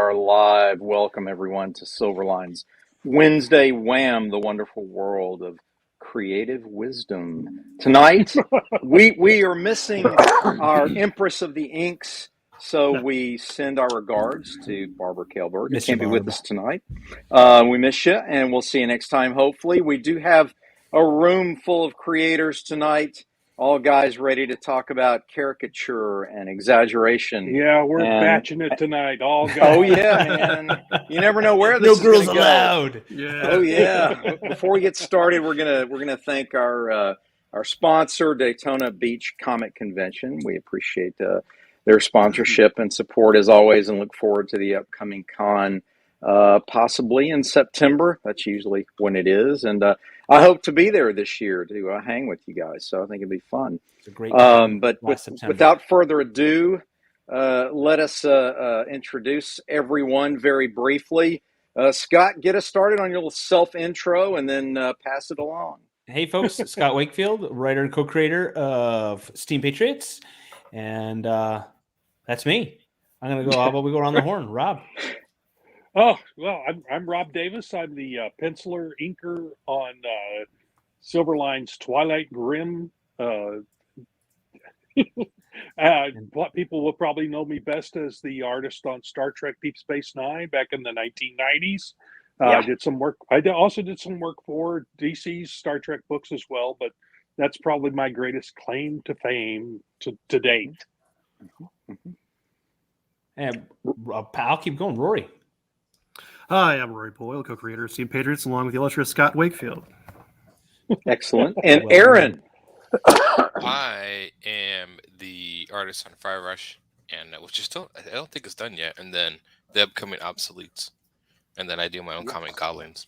are live. Welcome everyone to Silverline's Wednesday Wham, the wonderful world of creative wisdom. Tonight, we are missing our Empress of the Inks, so we send our regards to Barbara Kaelberg, who can't be with us tonight. We miss you, and we'll see you next time, hopefully. We do have a room full of creators tonight. All guys ready to talk about caricature and exaggeration. Yeah, we're batching it tonight. All guys. Oh yeah, man! You never know where this is going to go. No girls allowed. Yeah. Oh yeah. Before we get started, we're gonna thank our sponsor, Daytona Beach Comic Convention. We appreciate their sponsorship and support as always, and look forward to the upcoming con, possibly in September. That's usually when it is, and I hope to be there this year to hang with you guys. So I think it'd be fun. It's a great but without further ado, let us introduce everyone very briefly. Scott, get us started on your little self-intro and then pass it along. Hey, folks. Scott Wakefield, writer and co-creator of Steam Patriots. And that's me. I'm going to go. How about we go around the horn? Rob. Oh, well, I'm Rob Davis. I'm the penciler, inker on Silverline's Twilight Grim. People will probably know me best as the artist on Star Trek Deep Space Nine back in the 1990s. I did some work. Also did some work for DC's Star Trek books as well, but that's probably my greatest claim to fame to date. And I'll keep going. Rory. Hi, I'm Rory Boyle, co-creator of Steam Patriots, along with the illustrious Scott Wakefield. Excellent. And Aaron. I am the artist on Fire Rush, and which is still, I don't think it's done yet. And then the upcoming Obsoletes, and then I do my own comic Goblins.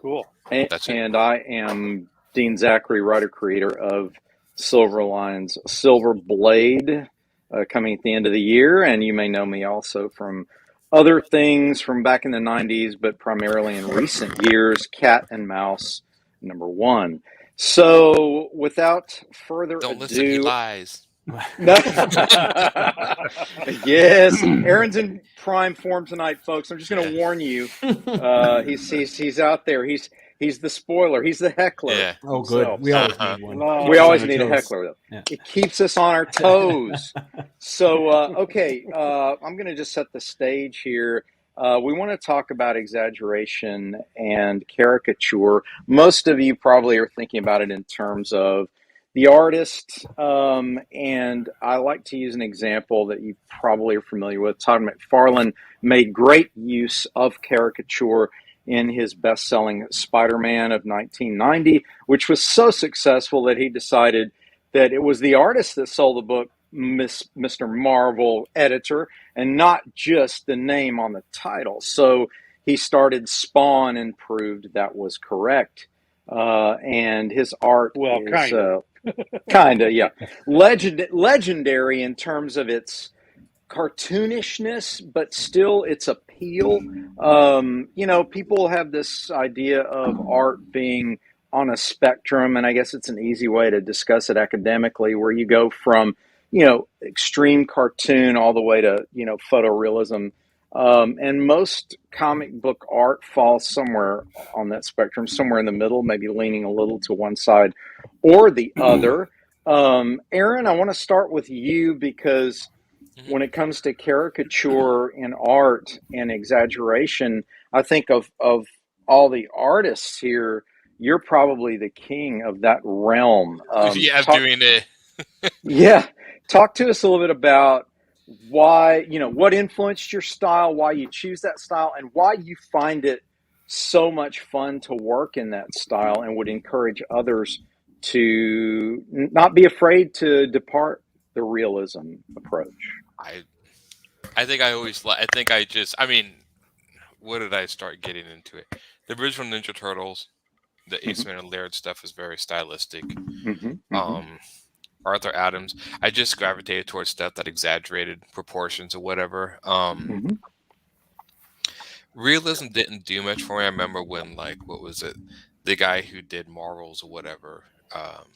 Cool. And I am Dean Zachary, writer-creator of Silverline's Silver Blade, coming at the end of the year. And you may know me also from other things from back in the 90s, but primarily in recent years, Cat and Mouse #1. So, without further ado... Don't listen, he lies. Yes, Aaron's in prime form tonight, folks. I'm just going to warn you. He's out there. He's the spoiler. He's the heckler. Yeah. Oh, good. So, we always need one. We always need a heckler, though. Yeah. It keeps us on our toes. So, okay, I'm going to just set the stage here. We want to talk about exaggeration and caricature. Most of you probably are thinking about it in terms of the artist, and I like to use an example that you probably are familiar with. Todd McFarlane made great use of caricature in his best-selling Spider-Man of 1990, which was so successful that he decided that it was the artist that sold the book, Mr. Marvel editor, and not just the name on the title. So he started Spawn and proved that was correct. And his art is kind of, yeah, legendary in terms of its cartoonishness, but still its appeal. People have this idea of art being on a spectrum, and I guess it's an easy way to discuss it academically, where you go from extreme cartoon all the way to, photorealism. And most comic book art falls somewhere on that spectrum, somewhere in the middle, maybe leaning a little to one side or the other. Aaron, I want to start with you because when it comes to caricature in art and exaggeration, I think of all the artists here, you're probably the king of that realm. Doing it. Yeah. Talk to us a little bit about why, what influenced your style, why you choose that style, and why you find it so much fun to work in that style, and would encourage others to not be afraid to depart the realism approach. What did I start getting into it? The original Ninja Turtles, the Ace Man and Laird stuff is very stylistic. Arthur Adams, I just gravitated towards stuff that exaggerated proportions or whatever. Realism didn't do much for me. I remember when, what was it? The guy who did Marvels or whatever.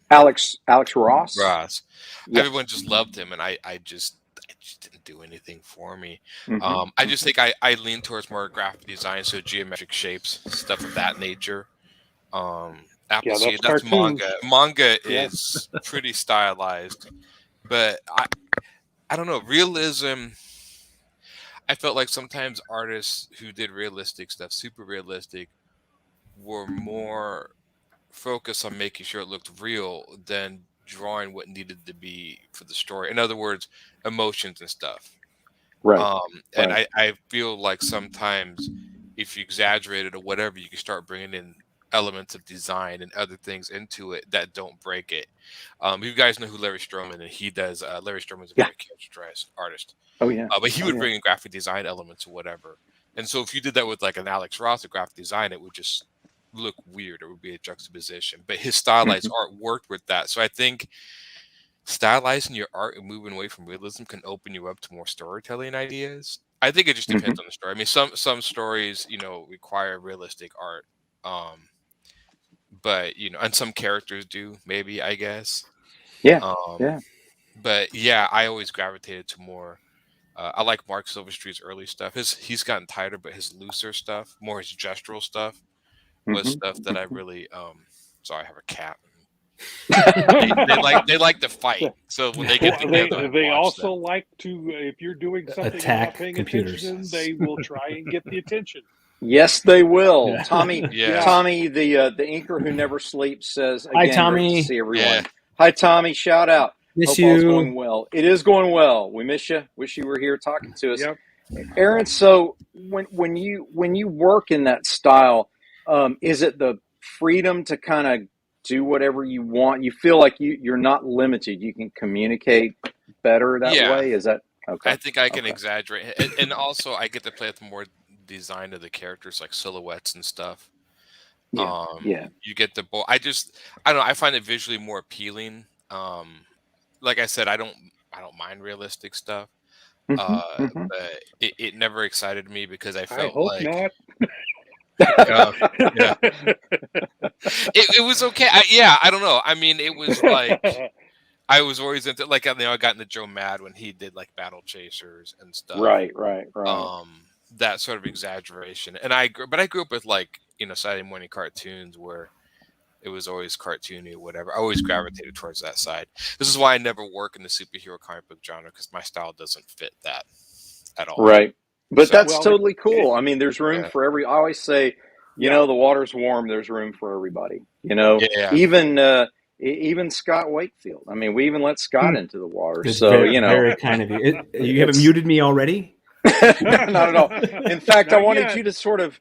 Alex Ross. Ross. Yeah. Everyone just loved him, and I just didn't do anything for me. Mhm. I just think I lean towards more graphic design, so geometric shapes, stuff of that nature. Yeah, Appleseed, that's that's manga. cartoons. Manga Yeah. is pretty stylized, but I don't know. Realism, I felt like sometimes artists who did realistic stuff, super realistic, were more focused on making sure it looked real than drawing what needed to be for the story. In other words, emotions and stuff. Right. And Right. I feel like sometimes if you exaggerate it or whatever, you can start bringing in elements of design and other things into it that don't break it. You guys know who Larry Stroman, and he does. Larry Stroman's a Yeah. very characterized artist, Oh yeah. but he Oh would yeah. bring in graphic design elements or whatever. And so if you did that with like an Alex Ross, a graphic design, it would just look weird. It would be a juxtaposition. But his stylized Mhm. art worked with that. So I think stylizing your art and moving away from realism can open you up to more storytelling ideas. I think it just depends Mhm. on the story. I mean, some stories, require realistic art, but and some characters do, maybe, I guess. Yeah. Um, Yeah. but yeah, I always gravitated to more. I like Mark Silverstreet's early stuff. He's gotten tighter, but his looser stuff, more his gestural stuff, was Mhm. stuff that I Mhm. really. Sorry, I have a cat. They like to fight. So when they get Well, together, I they watch also them. like to, if you're doing something you're not Attack paying computers. attention in, they will try and get the attention. Yes, they will. Yeah. Tommy, Yeah, Tommy, the inker who never sleeps says Hi, again, great to Tommy. see everyone. yeah. Hi, Tommy. Shout out. Miss Hope all's going you. well. It is going well. We miss you. Wish you were here talking to us, Yep. Aaron. So when you work in that style, is it the freedom to kind of do whatever you want? You feel like you're not limited. You can communicate better that Yeah, way. Is that okay? I think I can Okay. exaggerate, and also I get to play with the more design of the characters, like silhouettes and stuff. Yeah. Yeah. You get the I don't know. I find it visually more appealing. Like I said, I don't mind realistic stuff. Hmm. Hmm. But it never excited me because I I felt hope like not. yeah, it was okay. I don't know. I mean, it was like I was always into like I got into Joe Mad when he did like Battle Chasers and stuff. Right. Right. Right. That sort of exaggeration. And but I grew up with like Saturday morning cartoons where it was always cartoony or whatever. I always gravitated towards that side. This is why I never work in the superhero comic book genre because my style doesn't fit that at all. Right. But So that's Well, totally cool. I mean, there's room yeah, for I always say, yeah. the water's warm, there's room for everybody. yeah. Even Scott Wakefield. I mean, we even let Scott into the water. It's So, very, very kind of you. You haven't it's muted me already? not at all. In fact, Not yet. I wanted you to sort of,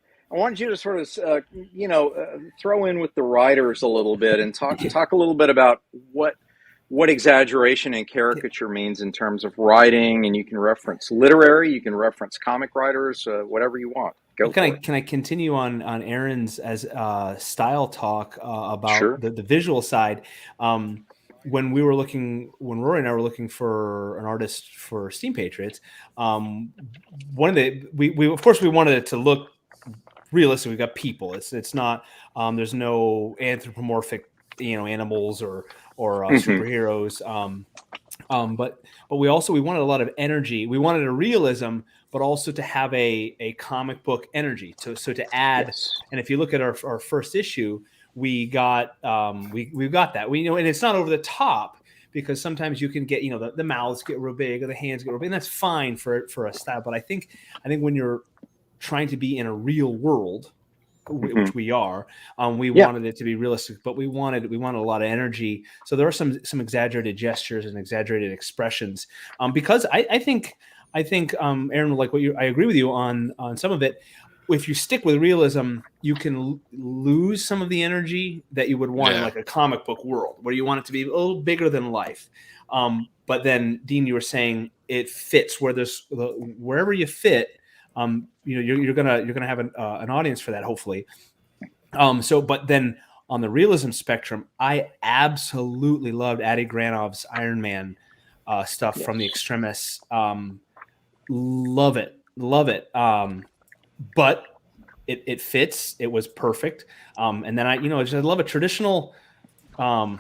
throw in with the writers a little bit and talk a little bit about what exaggeration and caricature means in terms of writing, and you can reference literary, you can reference comic writers, whatever you want. Go for it. Can I continue on Aaron's as style talk about Sure. the visual side? When Rory and I were looking for an artist for Steam Patriots, one of the we of course we wanted it to look realistic. We got people. It's not there's no anthropomorphic animals or superheroes. But we wanted a lot of energy. We wanted a realism, but also to have a comic book energy. So to add, Yes. and if you look at our first issue, we got we've got that. And it's not over the top because sometimes you can get the mouths get real big or the hands get real big, and that's fine for a style. But I think when you're trying to be in a real world, which we are, we wanted it to be realistic, but we wanted a lot of energy. So there are some exaggerated gestures and exaggerated expressions. Because I think Aaron, like I agree with you on some of it. If you stick with realism, you can lose some of the energy that you would want in like a comic book world where you want it to be a little bigger than life. But then, Dean, you were saying it fits wherever you fit. You're gonna have an audience for that, hopefully. But then on the realism spectrum, I absolutely loved Adi Granov's Iron Man stuff from the Extremis. Love it. But it fits. It was perfect. And then I love a traditional. Oh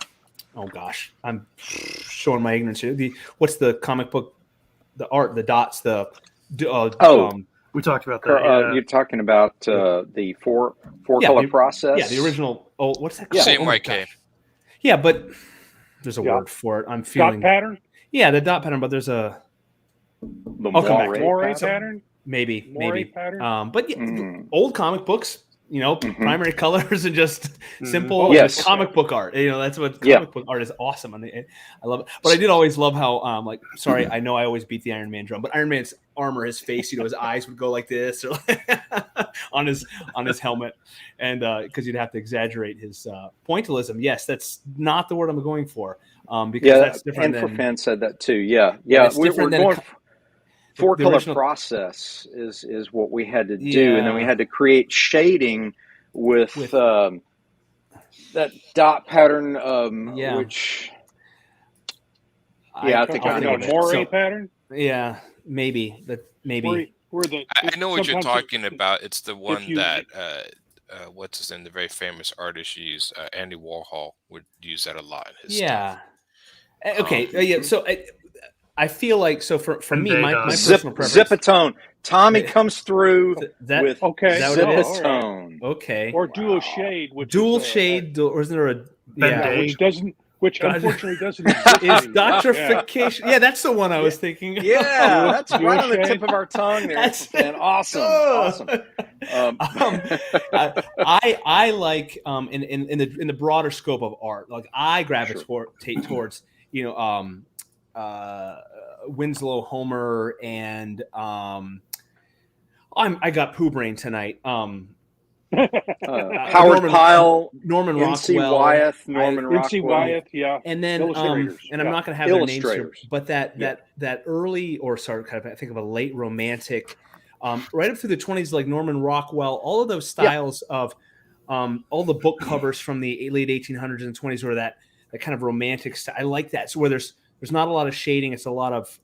gosh, I'm showing my ignorance here. What's the comic book art, the dots, we talked about that. You're talking about the four color process. Yeah, the original. Oh, what's that called? CMYK. Yeah, but there's a word for it. I'm feeling dot pattern. Yeah, the dot pattern, but there's a Moire pattern. Maybe. Pattern. But old comic books, primary colors and just simple comic book art. That's what comic book art is awesome. I love it. But I did always love how, sorry, I know I always beat the Iron Man drum, but Iron Man's armor, his face, his eyes would go like this or on his helmet, and because you'd have to exaggerate his pointillism. Yes, that's not the word I'm going for. Because that's different. And Fan said that too. Yeah. We're going. Four color process is what we had to do, and then we had to create shading with that dot pattern. Which I think I know Moire pattern. Yeah, maybe. I know what you're talking about. It's the one that what's his name? The very famous artist used. Andy Warhol would use that a lot in his stuff. Okay. So I feel like for me, my personal preference. Zipatone. Tommy comes through with Zipatone. Okay. Or dual shade. Or isn't there a which unfortunately doesn't exist. Is doctrification? Yeah, that's the one I was thinking. Yeah, that's right on the tip of our tongue there. And awesome. I like in the broader scope of art, like I gravitate towards Winslow Homer and I got poo brain tonight. Howard Pyle, Norman N.C. Rockwell, Wyeth, Norman Rockwell. N.C. Wyeth, and then and I'm not going to have their names here, but that early I think of a late romantic, right up through the 20s, like Norman Rockwell, all of those styles of all the book covers from the late 1800s and 20s, were that kind of romantic style. I like that. So where there's not a lot of shading, it's a lot of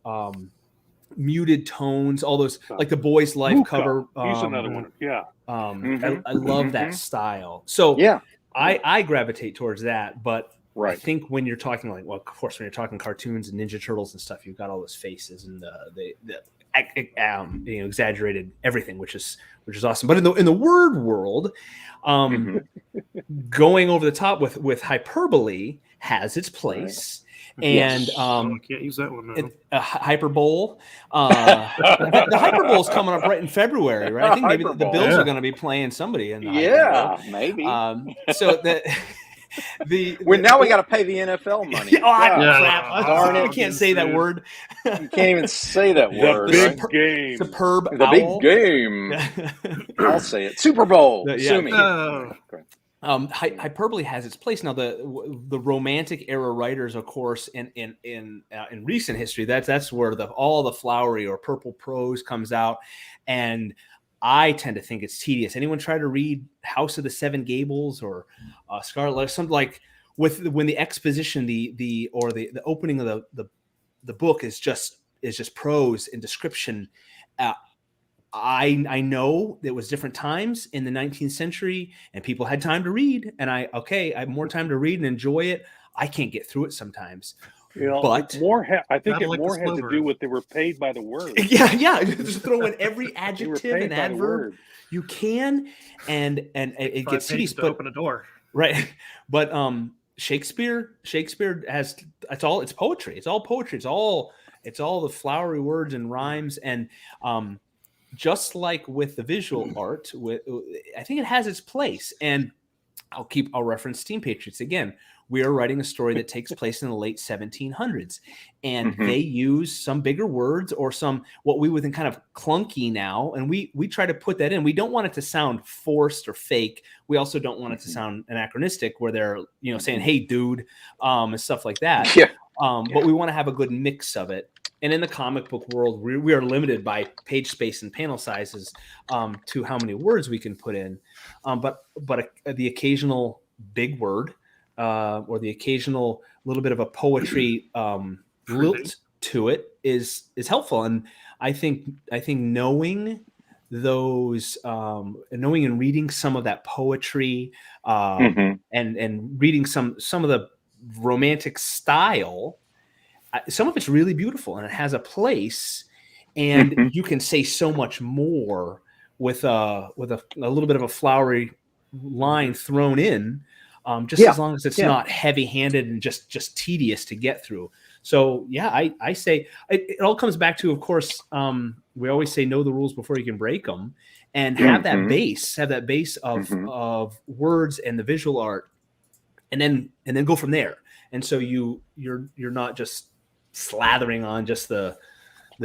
muted tones, all those, like the Boy's Life cover. He's another one. Yeah. I love that style. So I gravitate towards that, but I think when you're talking of course, when you're talking cartoons and Ninja Turtles and stuff, you've got all those faces and the exaggerated everything, which is awesome. But in the word world, going over the top with hyperbole has its place. And can't use that one. Hyperbole. The Hyperbole is coming up right in February, right? I think maybe the Bills are going to be playing somebody in the Hyperbole. Maybe. So now we got to pay the NFL money. Crap! Darn it! I can't say that word. You can't even say that word. The big game. Superb. The big game. I'll say it. Super Bowl. Sue me. Hyperbole has its place. Now the Romantic era writers, of course, in recent history, that's where all the flowery or purple prose comes out, and I tend to think it's tedious. Anyone try to read House of the Seven Gables or Scarlet Letter, something like when the exposition, the opening of the book is just prose and description. I know there was different times in the 19th century and people had time to read, and I have more time to read and enjoy it. I can't get through it sometimes. But I think it more had to do with they were paid by the word. Yeah. Just throw in every adjective and adverb you can, and it gets tedious. But open a door, right? But Shakespeare has it's poetry. It's all poetry. It's all the flowery words and rhymes, and just like with the visual art, I think it has its place. And I'll reference Teen Patriots again. We are writing a story that takes place in the late 1700s, and they use some bigger words or some what we would think kind of clunky now, and we try to put that in. We don't want it to sound forced or fake. We also don't want it to sound anachronistic, where they're saying "Hey, dude," and stuff like that. But we want to have a good mix of it. And in the comic book world, we are limited by page space and panel sizes to how many words we can put in. But the occasional big word or the occasional little bit of a poetry lilt to it is helpful. And I think knowing those, knowing and reading some of that poetry and reading some of the romantic style, some of it's really beautiful and it has a place, and Mhm. you can say so much more with a little bit of a flowery line thrown in, just Yeah. as long as it's Yeah. not heavy-handed and just tedious to get through. So yeah, I say it all comes back to, of course, we always say know the rules before you can break them, and have that Mhm. base of Mhm. words and the visual art, and then go from there. And so you're not just slathering on just the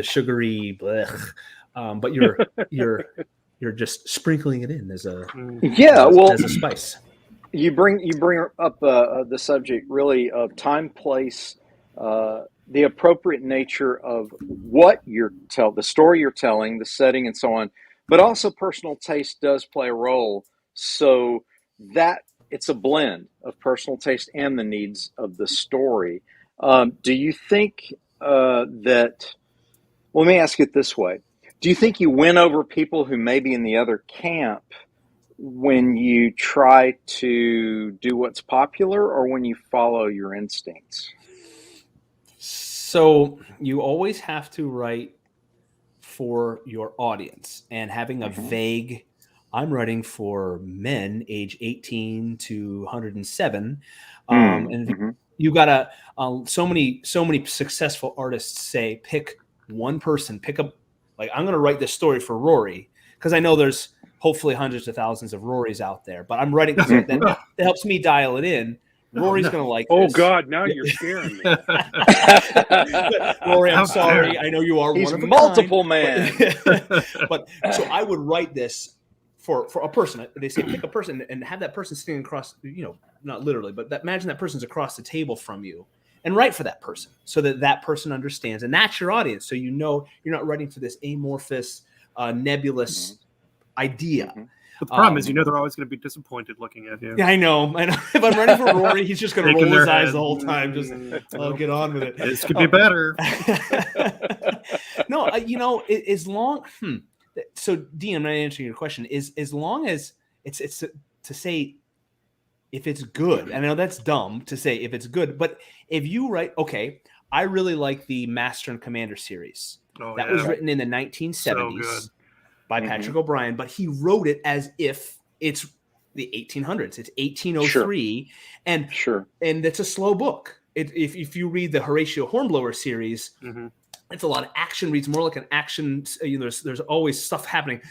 sugary blech, but you're just sprinkling it in as a Yeah. Well, as a spice. you bring up the subject really of time, place, the appropriate nature of what the story you're telling, the setting, and so on. But also personal taste does play a role. So that it's a blend of personal taste and the needs of the story. Do you think that? Well, let me ask it this way: do you think you win over people who may be in the other camp when you try to do what's popular, or when you follow your instincts? So you always have to write for your audience, and having a Mhm. vague, I'm writing for men age 18 to 107, and Mhm. you gotta so many successful artists say pick one person, pick up, like, I'm gonna write this story for Rory because I know there's hopefully hundreds of thousands of Rorys out there, but I'm writing because that helps me dial it in. Rory's no. gonna like Oh this. God, now you're scaring me. Rory, I'm How sorry. dare I know you are He's one of a multiple kind, man. but so I would write this for a person. They say pick a person and have that person sitting across, not literally, but imagine that person's across the table from you, and write for that person so that person understands, and that's your audience. So you're not writing for this amorphous, nebulous idea. Mhm. But the problem is, Um, they're always going to be disappointed looking at you. Yeah, I know. If I'm writing for Rory, he's just going to Shaking roll his their eyes head. the whole time. Just, Nope. get on with it. This could be better. No, as long. So, Dean, I'm not answering your question. Is as long as it's to say if it's good. I know that's dumb to say if it's good, but if you write, okay, I really like the Master and Commander series. Oh, That yeah. was written in the So 1970s good. by Mhm. Patrick O'Brien, but he wrote it as if it's the 1800s. It's 1803, Sure. and it's a slow book. If you read the Horatio Hornblower series, hmm it's a lot of action. Reads more like an action. There's always stuff happening.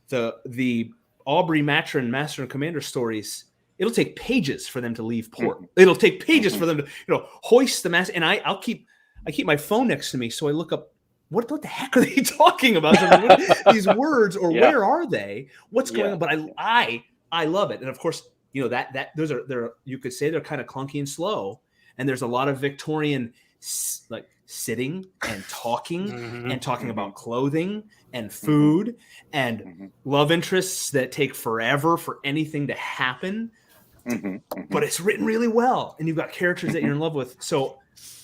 The Aubrey Maturin Master and Commander stories. It'll take pages for them to leave port. Mhm. It'll take pages Mhm. for them to hoist the mast. And I keep my phone next to me, so I look up. What the heck are they talking about? These words, or Yeah. where are they? What's going Yeah. on? But I love it, and of course, that those are you could say they're kind of clunky and slow, and there's a lot of Victorian like sitting and talking Mhm. about clothing and food and Mhm. love interests that take forever for anything to happen, Mhm. but Mhm. it's written really well, and you've got characters that you're Mhm. in love with. So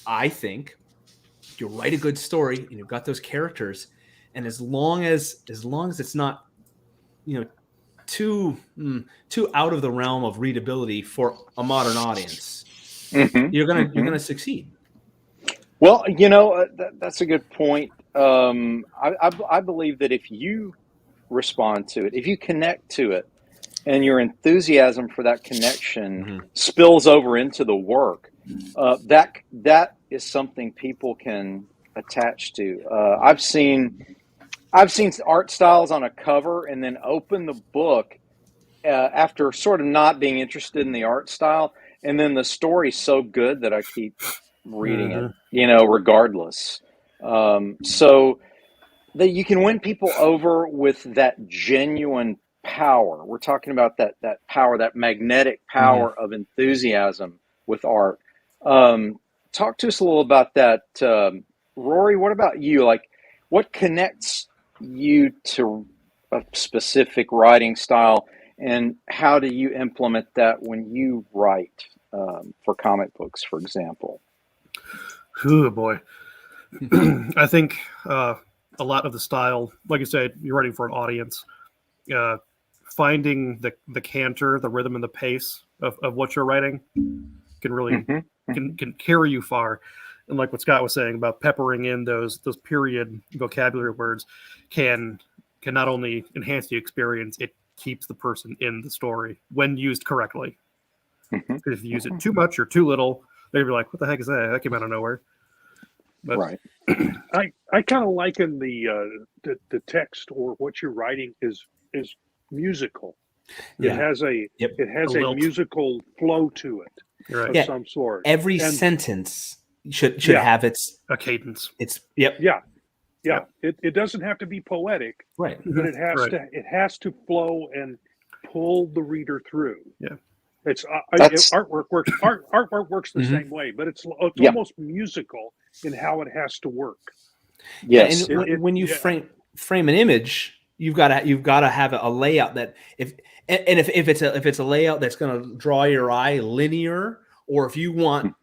I think you write a good story and you've got those characters, and as long as it's not too out of the realm of readability for a modern audience, Mhm. you're Mhm. gonna succeed. Well, that's a good point. I believe that if you respond to it, if you connect to it, and your enthusiasm for that connection Mm-hmm. spills over into the work, that is something people can attach to. I've seen art styles on a cover and then open the book after sort of not being interested in the art style, and then the story's so good that I keep reading it, regardless. So that you can win people over with that genuine power. We're talking about that power, that magnetic Mm-hmm. power of enthusiasm with art. Um, Talk to us a little about that, Rory. What about you? Like, what connects you to a specific writing style, and how do you implement that when you write for comic books, for example? Oh boy. I think a lot of the style, like you said, you're writing for an audience. Uh, Finding the canter, the rhythm, and the pace of what you're writing can really Mm-hmm. can carry you far. And like what Scott was saying about peppering in those period vocabulary words can not only enhance the experience, it keeps the person in the story when used correctly. Because if you use it too much or too little, they're gonna be like, "What the heck is that? That came out of nowhere." But, Right. I kind of liken the text or what you're writing is musical. It has a lilt. musical flow to it You're right. of some sort. Every And- sentence should have its A cadence. Yeah. It doesn't have to be poetic, right. but it has Right. it has to flow and pull the reader through. Yeah. It's That's- artwork works. Artwork works the same way, but it's Yeah. almost musical in how it has to work. Yes. And when you frame an image, you've got to have a layout that if it's a layout that's going to draw your eye linear, or if you want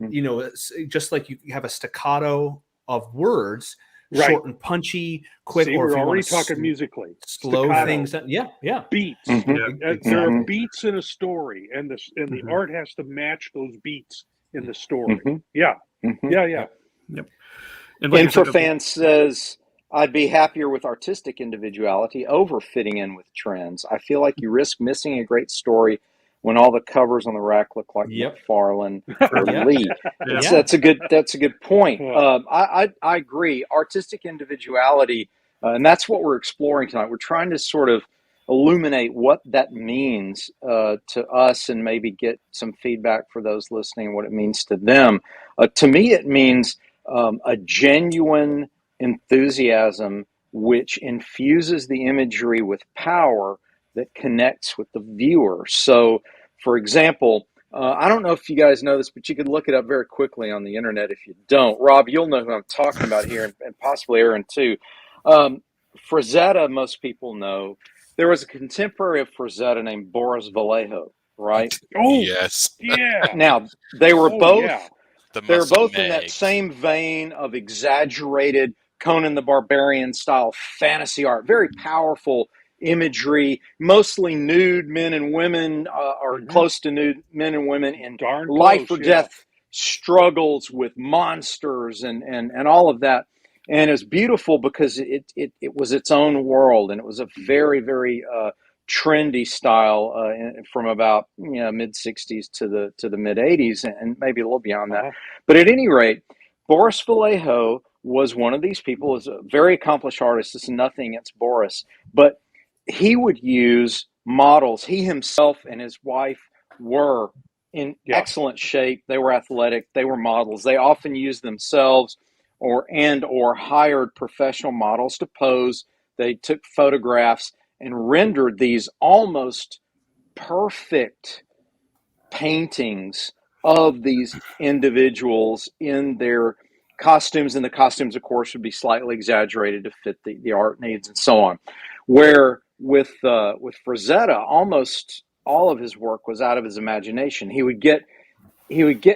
just like you have a staccato of words, Right. short and punchy, quick. See, or if we're you already want to talking musically. slow Staccato. things down. Yeah. Beats. Mhm. There are Mhm. beats in a story, and the art has to match those beats in the story. Mhm. Yeah. Mhm. Yeah. And like you said, Infrafan says, I'd be happier with artistic individuality over fitting in with trends. I feel like you risk missing a great story when all the covers on the rack look like McFarlane or Yeah. Lee. Yeah. That's a good point. Yeah. I agree. Artistic individuality, and that's what we're exploring tonight. We're trying to sort of illuminate what that means to us, and maybe get some feedback for those listening, what it means to them. To me, it means a genuine enthusiasm which infuses the imagery with power that connects with the viewer. So, for example, I don't know if you guys know this, but you could look it up very quickly on the internet if you don't. Rob, you'll know who I'm talking about here, and possibly Aaron too. Frazetta, most people know. There was a contemporary of Frazetta named Boris Vallejo, right? Oh, Yes. yeah. Now, they were both... Yeah. They're both in that same vein of exaggerated Conan the Barbarian style fantasy art, very powerful imagery, mostly nude men and women, or close to nude men and women in Darn life close, or death struggles with monsters and all of that. And it's beautiful because it was its own world, and it was a very, very trendy style from about mid 60s to the mid 80s, and maybe a little beyond that. But at any rate, Boris Vallejo was one of these people. Was a very accomplished artist. It's nothing against Boris, but he would use models. He himself and his wife were in excellent shape. They were athletic. They were models. They often used themselves or hired professional models to pose. They took photographs and rendered these almost perfect paintings of these individuals in their costumes, and the costumes, of course, would be slightly exaggerated to fit the art needs and so on. Where with Frazetta, almost all of his work was out of his imagination. He would get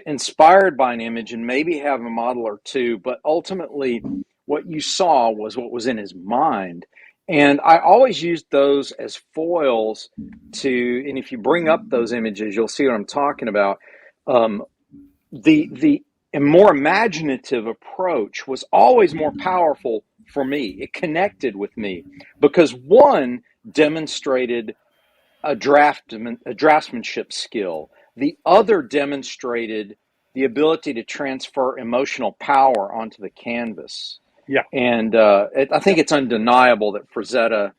inspired by an image and maybe have a model or two, but ultimately what you saw was what was in his mind. And I always used those as foils and if you bring up those images, you'll see what I'm talking about. The more imaginative approach was always more powerful for me. It connected with me because one demonstrated a draftsmanship skill. The other demonstrated the ability to transfer emotional power onto the canvas. Yeah. And I think it's undeniable that Frazetta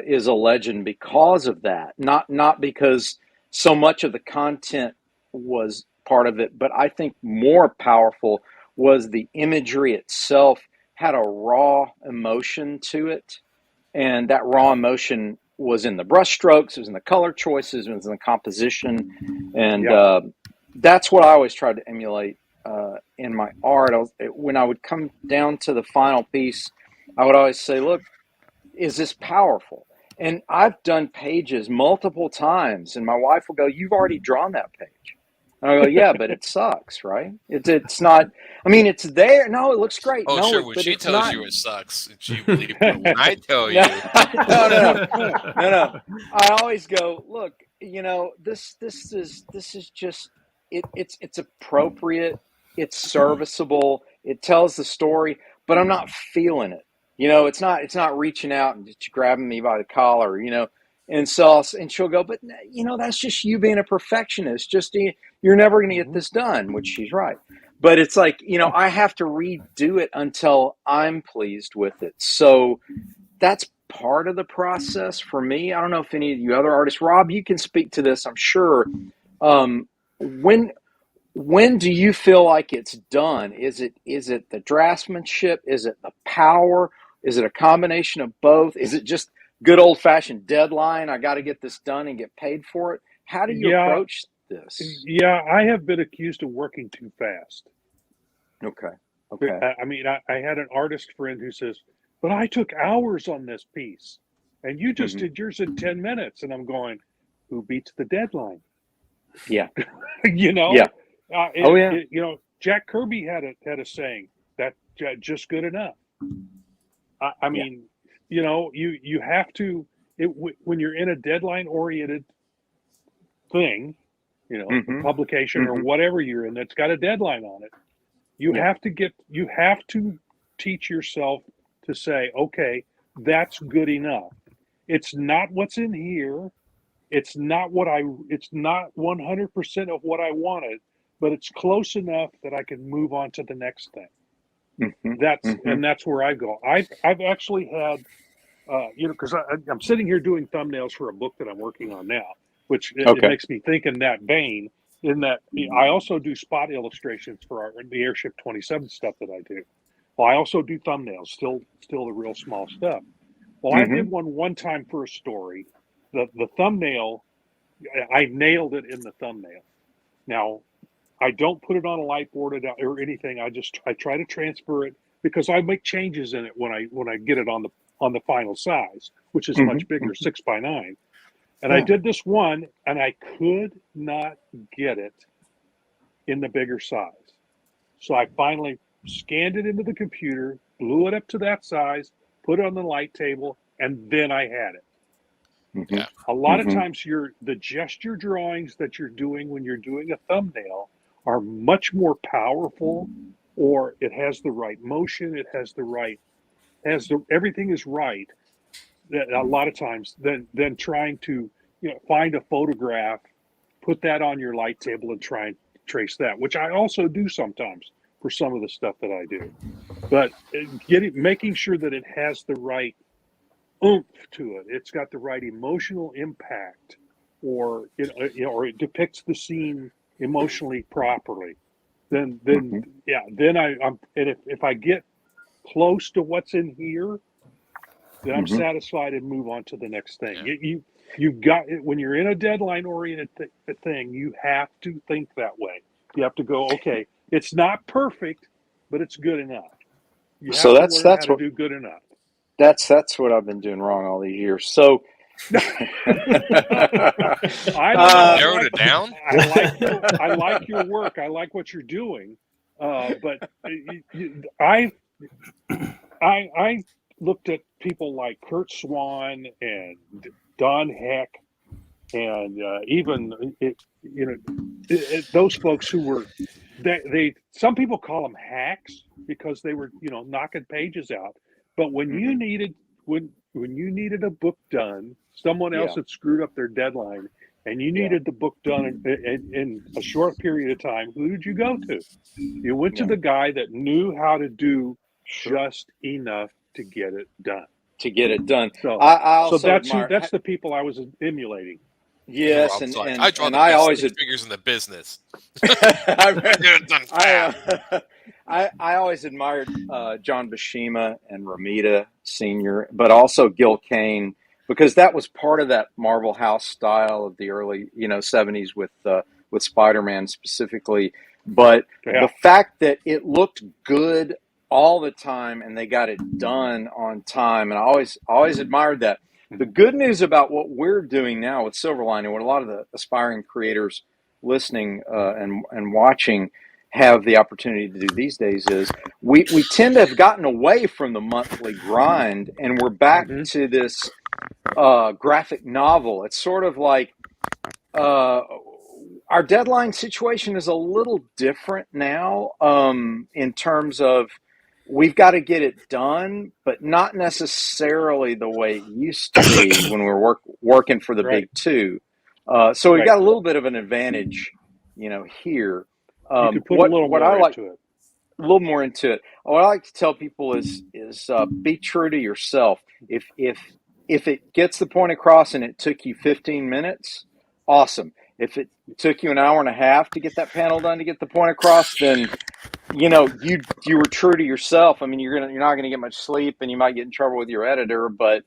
is a legend because of that. Not because so much of the content was part of it, but I think more powerful was the imagery itself had a raw emotion to it. And that raw emotion was in the brushstrokes, it was in the color choices, it was in the composition. And that's what I always tried to emulate in my art. When I would come down to the final piece, I would always say, look, is this powerful? And I've done pages multiple times, and my wife will go, you've already drawn that page. And I go, yeah, but it sucks, right? It's not, I mean, it's there. No, it looks great. Oh, no, sure. When she tells you it sucks, you believe it. When I tell you. No. I always go, look, this is just, it's appropriate it's serviceable, it tells the story, but I'm not feeling it. It's not reaching out and just grabbing me by the collar, And so, and she'll go, but that's just you being a perfectionist. Just you're never going to get this done, which she's right. But it's like, I have to redo it until I'm pleased with it. So that's part of the process for me. I don't know if any of you other artists, Rob, you can speak to this, I'm sure. When do you feel like it's done? Is it the draftsmanship? Is it the power? Is it a combination of both? Is it just good old fashioned deadline? I got to get this done and get paid for it. How do you approach this? Yeah, I have been accused of working too fast. Okay. I mean, I had an artist friend who says, but I took hours on this piece and you just did yours in 10 minutes. And I'm going, who beats the deadline? Yeah. Yeah. Yeah. Jack Kirby had a saying that just good enough. I mean, you have to, when you're in a deadline oriented thing, publication or whatever you're in that's got a deadline on it, you have to teach yourself to say, okay, that's good enough. It's not what's in here. It's not 100% of what I wanted, but it's close enough that I can move on to the next thing. And that's where I go. I've actually had, because I'm sitting here doing thumbnails for a book that I'm working on now, which it makes me think in that vein. In that, I also do spot illustrations for the Airship 27 stuff that I do. Well, I also do thumbnails, still the real small stuff. Well, I did one time for a story. The thumbnail, I nailed it in the thumbnail. Now, I don't put it on a light board or anything. I try to transfer it because I make changes in it when I get it on the final size, which is much bigger, 6x9. And I did this one, and I could not get it in the bigger size. So I finally scanned it into the computer, blew it up to that size, put it on the light table, and then I had it. Yeah. A lot of times the gesture drawings that you're doing when you're doing a thumbnail are much more powerful, or it has the right motion, everything is right. A lot of times than trying to find a photograph, put that on your light table and try and trace that, which I also do sometimes for some of the stuff that I do. But making sure that it has the right oomph to it, it's got the right emotional impact, or it depicts the scene emotionally properly. Then I'm and if I get close to what's in here, then I'm satisfied and move on to the next thing. Yeah. You've got, when you're in a deadline oriented thing, you have to think that way. You have to go, okay, it's not perfect, but it's good enough. You have to learn how to do good enough. That's what I've been doing wrong all these years. So I narrowed it down. I like your work. I like what you're doing. But I looked at people like Kurt Swan and Don Heck, and even those folks who were they some people call them hacks because they were knocking pages out. But when you needed when you needed a book done, someone else had screwed up their deadline, and you needed the book done in a short period of time, who did you go to? You went to the guy that knew how to do just enough to get it done. So I also that's the people I was emulating. Yes, I draw the I best always figures in the business. I always admired John Buscema and Romita Sr., but also Gil Kane, because that was part of that Marvel House style of the early 70s with Spider-Man specifically. But the fact that it looked good all the time and they got it done on time, and I always admired that. The good news about what we're doing now with Silverline, and what a lot of the aspiring creators listening and watching have the opportunity to do these days, is we tend to have gotten away from the monthly grind, and we're back to this graphic novel. It's sort of like our deadline situation is a little different now, in terms of we've got to get it done, but not necessarily the way it used to be when we were working for the Right. big two. So we've Right. got a little bit of an advantage, here. You could put a little What I more like into it. a little more into it. What I like to tell people is be true to yourself. If it gets the point across and it took you 15 minutes, awesome. If it took you an hour and a half to get that panel done to get the point across, then you were true to yourself. I mean, you're not gonna get much sleep, and you might get in trouble with your editor, but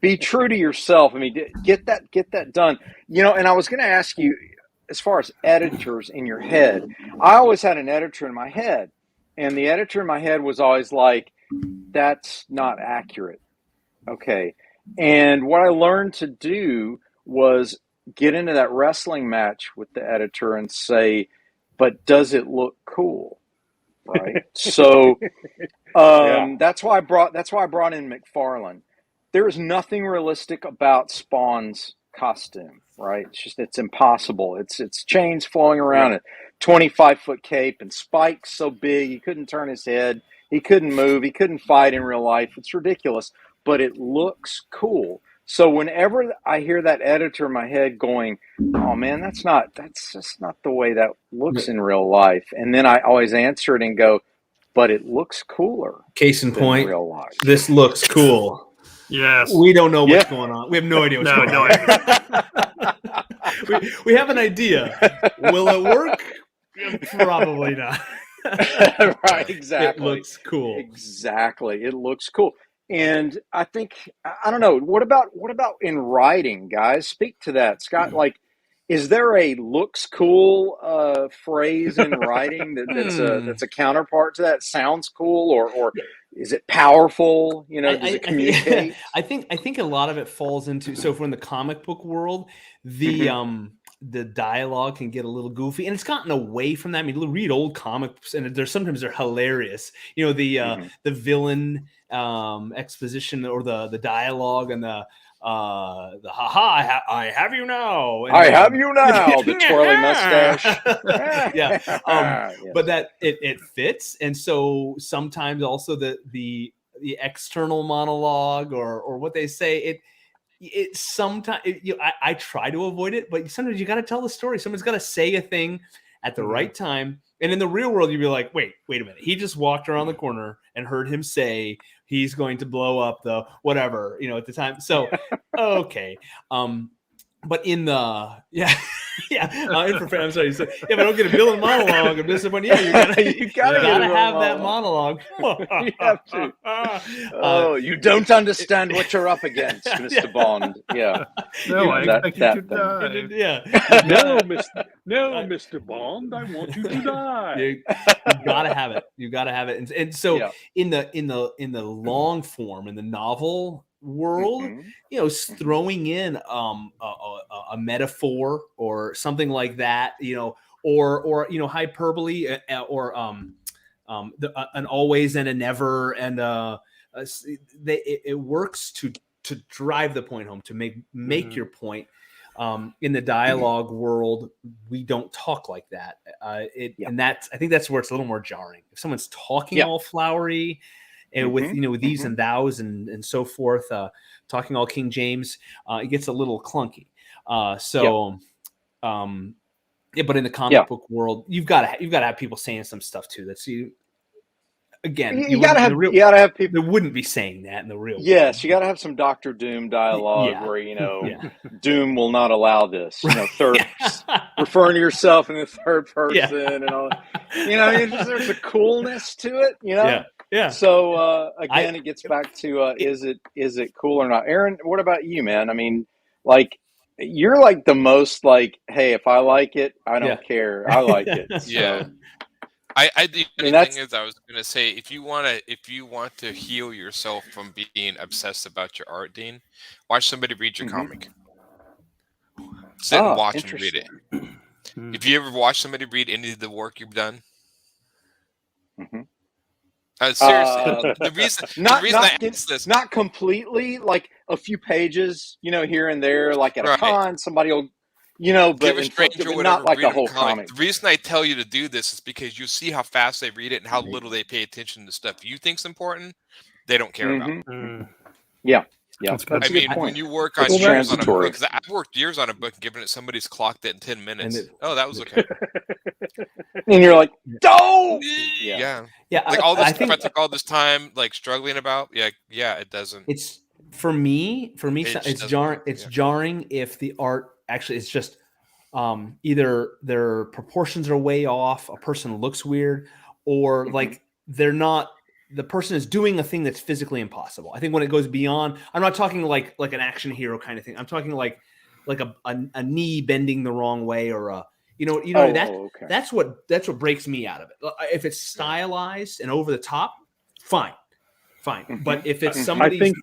be true to yourself. I mean, get that done. And I was gonna ask you, as far as editors in your head, I always had an editor in my head, and the editor in my head was always like, "That's not accurate." Okay, and what I learned to do was get into that wrestling match with the editor and say, "But does it look cool?" Right. So Yeah. that's why I brought in McFarlane. There is nothing realistic about Spawn's costume, right? It's impossible. It's chains flowing around Yeah. it, 25-foot cape and spikes so big he couldn't turn his head, he couldn't move, he couldn't fight in real life. It's ridiculous, but it looks cool. So whenever I hear that editor in my head going, "Oh man, that's just not the way that looks in real life," and then I always answer it and go, "But it looks cooler Case in than point, real life." this looks cool. Yes. We don't know what's Yeah. going on. We have no idea what's No, going no on. we have an idea. Will it work? Probably not. Right, exactly. It looks cool. Exactly. It looks cool. And I think, I don't know, what about in writing, guys? Speak to that. Scott, like, is there a looks cool phrase in writing that's a counterpart to that? Sounds cool, or is it powerful? Does it communicate? I think a lot of it falls into, so from the comic book world, the dialogue can get a little goofy, and it's gotten away from that. I mean, read old comics, and sometimes they're hilarious. The villain exposition, or the dialogue, and the haha, I have you now. And, I have you now. The twirly mustache. Yeah. Yes. But that it fits, and so sometimes also the external monologue, or what they say, it sometimes, I try to avoid it, but sometimes you got to tell the story. Someone's got to say a thing at the right time. And in the real world, you'd be like, wait a minute. He just walked around the corner and heard him say he's going to blow up the whatever, at the time. So, okay. But in the, I'm sorry. So, if I don't get a villain monologue, I'm disappointed. Yeah, you gotta have that monologue. You have to. You don't understand what you're up against, Mr. Bond. Yeah. No, I expect you to die. Yeah. No, Mr. Bond, I want you to die. You gotta have it. You gotta have it. And so in the long form, in the novel world, throwing in a metaphor or something like that, or hyperbole, or an always and a never, and it works to drive the point home, to make your point. In the dialogue world, we don't talk like that. And I think that's where it's a little more jarring. If someone's talking all flowery, and with these and thous and so forth, talking all King James, it gets a little clunky. But in the comic book world, you've got to have people saying some stuff too. That's again, you gotta have people. They wouldn't be saying that in the real world. Yes, you gotta have some Dr. Doom dialogue where Doom will not allow this. Referring to yourself in the third person and all. There's a coolness to it. Yeah. So again, it gets back to is it cool or not? Aaron, what about you, man? I mean, like, you're like the most like, hey, if I like it, I don't care. I like it. So. Yeah. The thing is, I was going to say, if you want to heal yourself from being obsessed about your art, Dean, watch somebody read your comic. Sit and watch them read it. If you ever watch somebody read any of the work you've done, seriously, the reason I ask this, not completely, like a few pages, here and there, like at a con, somebody will you know, Give but a stranger whatever, not like read a a whole comic. comic. The reason I tell you to do this is because you see how fast they read it and how little they pay attention to stuff you think's important. They don't care about. Yeah, That's good. that's I a good mean, point. when you work on It's years on a transitory. book, 'cause I've worked years on a book and given it somebody's clocked it in 10 minutes. Oh, that was okay. And you're like, don't. Yeah. Yeah, Like all this I stuff think I took all this time like struggling about. Yeah, it doesn't. it's for me. It just It's doesn't jarring. work, It's yeah. jarring if the art actually is just either their proportions are way off, a person looks weird, or like they're not. The person is doing a thing that's physically impossible. I think when it goes beyond, I'm not talking like an action hero kind of thing. I'm talking like a knee bending the wrong way, or a that's what breaks me out of it. If it's stylized and over the top, fine. But if it's somebody's,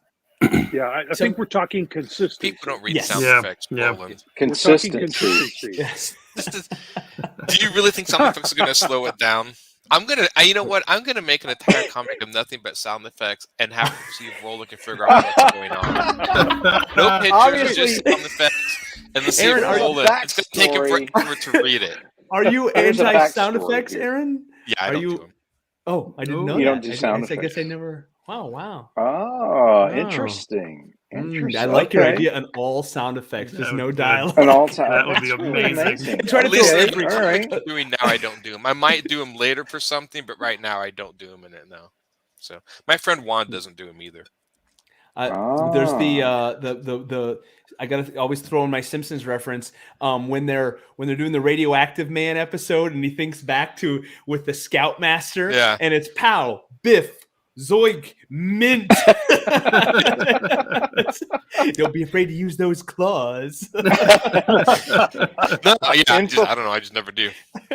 I think we're talking consistency. People don't read Yes. sound Yeah. effects. Yeah. Roland. Consistency. yes. Do you really think sound effects are going to slow it down? You know what? I'm going to make an entire comic of nothing but sound effects and have to see if Roland can figure out what's going on. No pictures, Obviously. just sound effects. And let's see Aaron, if are you Roland, it's going to take him backstory? forever to read it. Are you There's a anti sound backstory effects, here. Aaron? Yeah, I Are don't you? do them. Oh, I didn't know You that. don't do sound I guess I effects. never. Wow. Oh, interesting. I like your Okay. idea on all sound effects, just That no would be dialogue. An all time. That would be amazing. Try to At least feel the every- all right. I'm doing now, I don't do them. I might do them later for something, but right now I don't do them in it now. So my friend Juan doesn't do them either. There's the I gotta always throw in my Simpsons reference when they're doing the radioactive man episode and he thinks back to with the Scoutmaster and it's pow biff zoink mint. Don't be afraid to use those claws. No, I don't know. I just never do.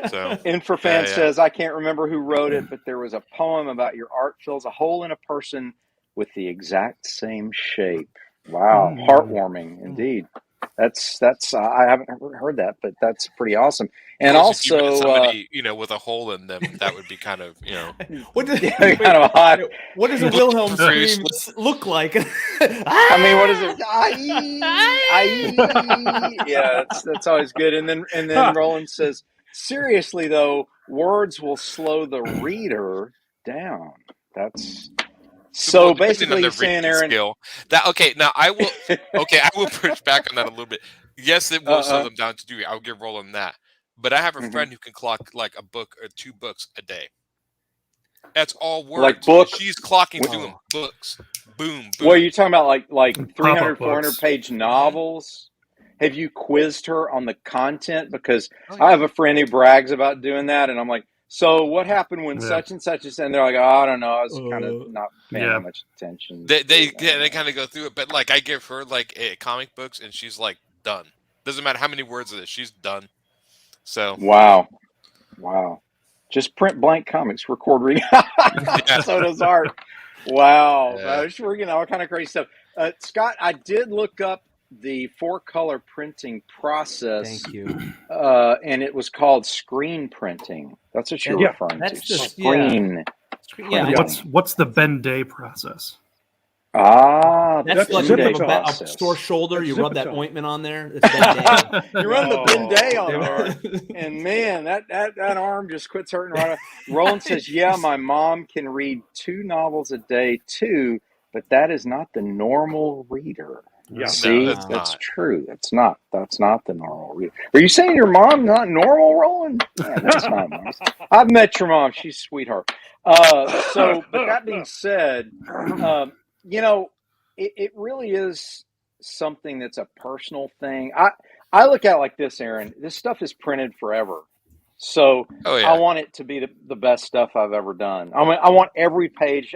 So Infrafan says, I can't remember who wrote it, but there was a poem about your art fills a hole in a person with the exact same shape. Wow. Heartwarming indeed. That's I haven't heard that, but that's pretty awesome. And if you met also somebody, with a hole in them, that would be kind of, What does kind of hot. What does a Wilhelm scream look like? I mean, what is it? Yeah, that's always good. And then Roland says, seriously though, words will slow the reader down. That's so basically you're saying, Aaron. Skill. Now I will push back on that a little bit. Yes, it will slow them down to do it. I'll give Roland that. But I have a friend who can clock like a book or 2 books a day. That's all words. Like book. She's clocking through them. Books. Boom. What are you talking about? Like 300, Pop-up 400 books. page novels? Have you quizzed her on the content? Because I have a friend who brags about doing that, and I'm like, so what happened when such and such is? And they're like, oh, I don't know. I was kind of not paying much attention. They kind of go through it, but like I give her like comic books, and she's like done. Doesn't matter how many words it is, she's done. So wow, just print blank comics, record reading. So does art. Wow, we're all kind of crazy stuff. Scott, I did look up the 4-color printing process. Thank you. And it was called screen printing. That's what you're referring to. Screen. Yeah. What's the Ben Day process? That's like a a sore shoulder. You rub that ointment on there. You run the Ben Day on there, and man, that arm just quits hurting right off. Roland says, "Yeah, my mom can read 2 novels a day too, but that is not the normal reader." Yeah. See, No, that's true. That's not the normal reader. Are you saying your mom not normal, Roland? Yeah, that's not nice. I've met your mom. She's a sweetheart. But that being said, it really is something that's a personal thing. I look at it like this, Aaron. This stuff is printed forever. So I want it to be the best stuff I've ever done. I want every page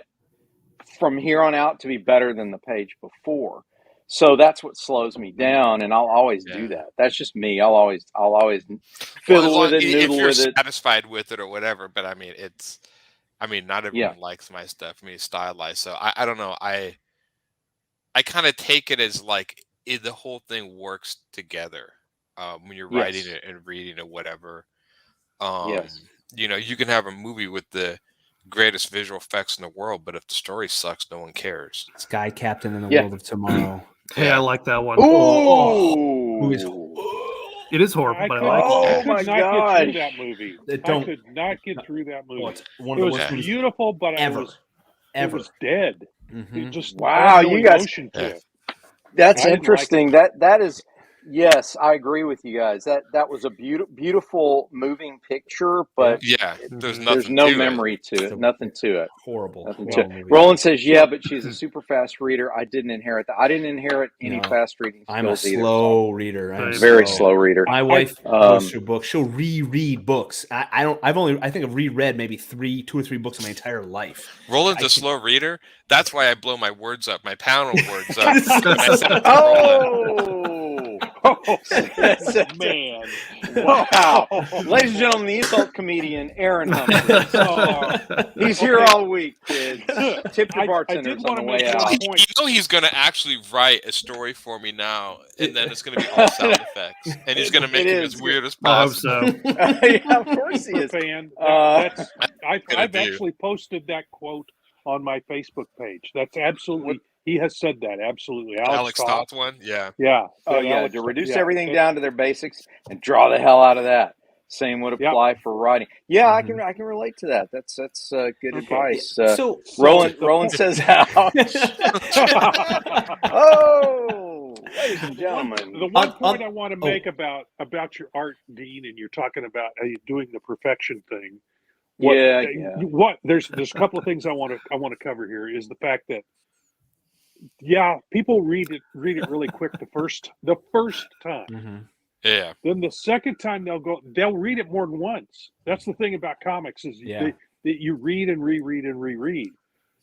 from here on out to be better than the page before. So that's what slows me down, and I'll always do that. That's just me. I'll always fiddle with it, noodle with it. Satisfied with it or whatever, but I mean, not everyone likes my stuff. I mean, it's stylized, so I don't know. I kind of take it as like the whole thing works together when you're writing it and reading it, whatever. You can have a movie with the greatest visual effects in the world, but if the story sucks, no one cares. Sky Captain in the World of Tomorrow. Hey, I like that one. Ooh. It is horrible, but I like it. Oh, could my not gosh. get through that movie. I could not get through that movie. It's one It of the was worst movies beautiful, but ever. it was dead. Mhm. It just Wow, had no you guys- emotion to it. That's I didn't like interesting. That is, yes, I agree with you guys. That was a beautiful moving picture, but Yeah, there's Mhm. nothing there's no to it. memory to it. Nothing to it. Horrible. Nothing to horrible it. movie. Roland says, yeah, but she's a super fast reader. I didn't inherit that. I didn't inherit any No. fast reading skills I'm a either. slow reader. I'm Very slow. slow reader. My wife Um, goes through books. She'll reread books. I don't. I think I've reread maybe 2 or 3 books in my entire life. Roland's I a can- slow reader. That's why I blow my words up, my panel words up. when I send it to Roland. Oh, Oh, man. wow! Ladies and gentlemen, the insult comedian Aaron Humphries. Oh, He's here okay. all week, kids. Tip your I bartenders did on the wanna way make one out. You point. know he's going to actually write a story for me now, and then it's going to be all sound effects, and he's going to make It it is. as weird as I hope possible. so. Yeah, of course he Super is. fan. Uh, I've Gonna do. actually posted that quote on my Facebook page. That's absolutely. He has said that absolutely. Alex Toth one, yeah. Yeah. Oh that yeah, Alex to Toth, reduce yeah. everything down to their basics and draw the hell out of that. Same would Yep. apply for writing. Yeah, Mhm. I can relate to that. That's good Okay. advice. So Roland the Roland point- says, "Ouch." Oh, ladies and The gentlemen. one point I want to oh. make about your art, Dean, and you're talking about doing the perfection thing. What, Yeah. there's a couple of things I want to cover here is the fact that people read it really quick the first time. Mhm. Yeah. Then the second time they'll read it more than once. That's the thing about comics is Yeah. you read and reread and reread.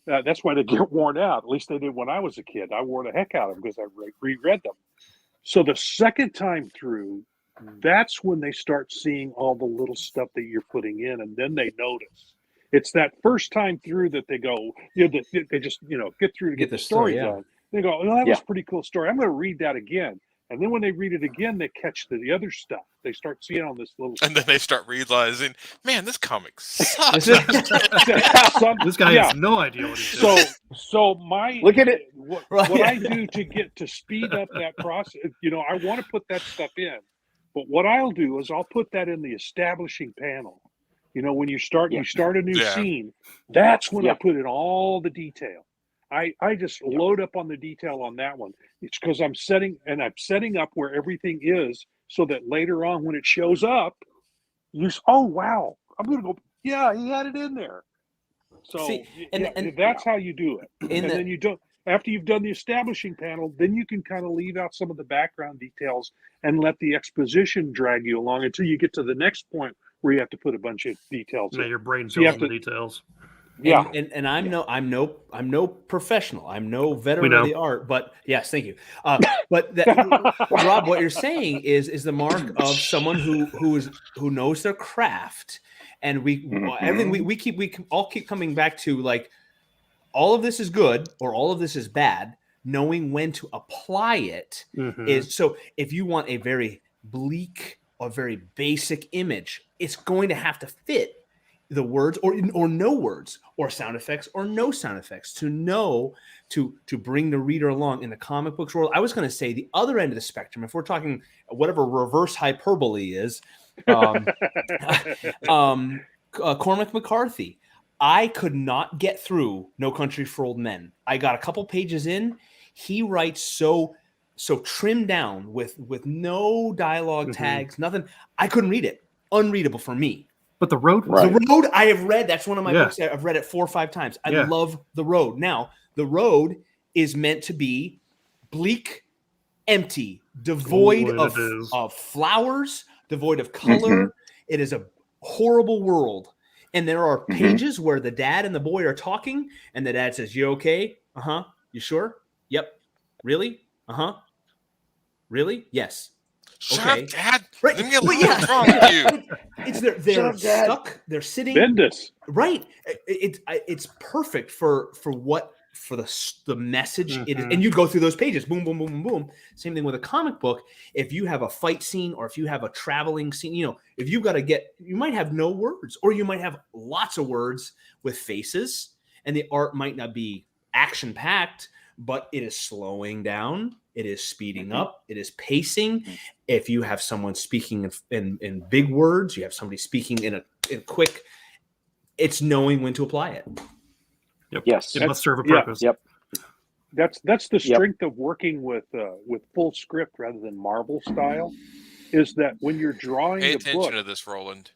That's why they get worn out. At least they did when I was a kid. I wore the heck out of them because I reread them. So the second time through, that's when they start seeing all the little stuff that you're putting in, and then they notice. It's that first time through that they go, they just get through to get the story yeah. done. They go, oh, that was Yeah. a pretty cool story. I'm going to read that again. And then when they read it again, they catch the other stuff. They start seeing all this little And then they start realizing, man, this comic sucks. This This guy has no idea what he's doing. So my Look at it. What Right. I do to speed up that process, I want to put that stuff in, but what I'll do is I'll put that in the establishing panel. When you start Yeah. you start a new Yeah. scene, that's when Yeah. I put in all the detail. I just load up on the detail on that one. It's because I'm setting up where everything is so that later on when it shows up, oh wow, I'm gonna go, yeah, he had it in there. So See, and that's how you do it. in And the- then you don't after you've done the establishing panel, then you can kind of leave out some of the background details and let the exposition drag you along until you get to the next point where you have to put a bunch of details Yeah, in. your brain So you fills have in the to- details. Yeah. And I'm no professional. I'm no We veteran know. of the art. But yes, thank you. But Rob, what you're saying is the mark of someone who knows their craft. And everything we all keep coming back to, like, all of this is good or all of this is bad. Knowing when to apply it Mhm. is so. If you want a very bleak or very basic image, it's going to have to fit the words or no words or sound effects or no sound effects to know to bring the reader along. In the comic books world, I was going to say the other end of the spectrum, if we're talking whatever reverse hyperbole is, Cormac McCarthy, I could not get through No Country for Old Men. I got a couple pages in. He writes so trimmed down with no dialogue tags, nothing. I couldn't read it. Unreadable for me. But the road was Right. The Road I have read. That's one of my Yeah. books. I've read it 4 or 5 times. I Yeah. love The Road. Now, The Road is meant to be bleak, empty, devoid Oh, it is. of flowers, devoid of color. It is a horrible world. And there are pages where the dad and the boy are talking, and the dad says, "You okay? Uh-huh. You sure? Yep. Really? Uh-huh. Really? Yes." Shut Okay. up, Dad. Right. Leave me But alone. yeah. What's wrong with you? It's they're Shut up, Dad. stuck. They're sitting Bendis. right. It's perfect for the message it is. Mhm. And you go through those pages, boom, boom, boom, boom, boom. Same thing with a comic book. If you have a fight scene or if you have a traveling scene, if you've got to you might have no words, or you might have lots of words with faces, and the art might not be action packed, but it is slowing down. It is speeding Mm-hmm. up. It is pacing. If you have someone speaking in big words, you have somebody speaking in quick. It's knowing when to apply it. Yep. Yes. It must serve a Yeah. purpose. Yep. That's the Yep. strength of working with full script rather than Marvel style, is that when you're drawing Pay the attention book. to this, Roland.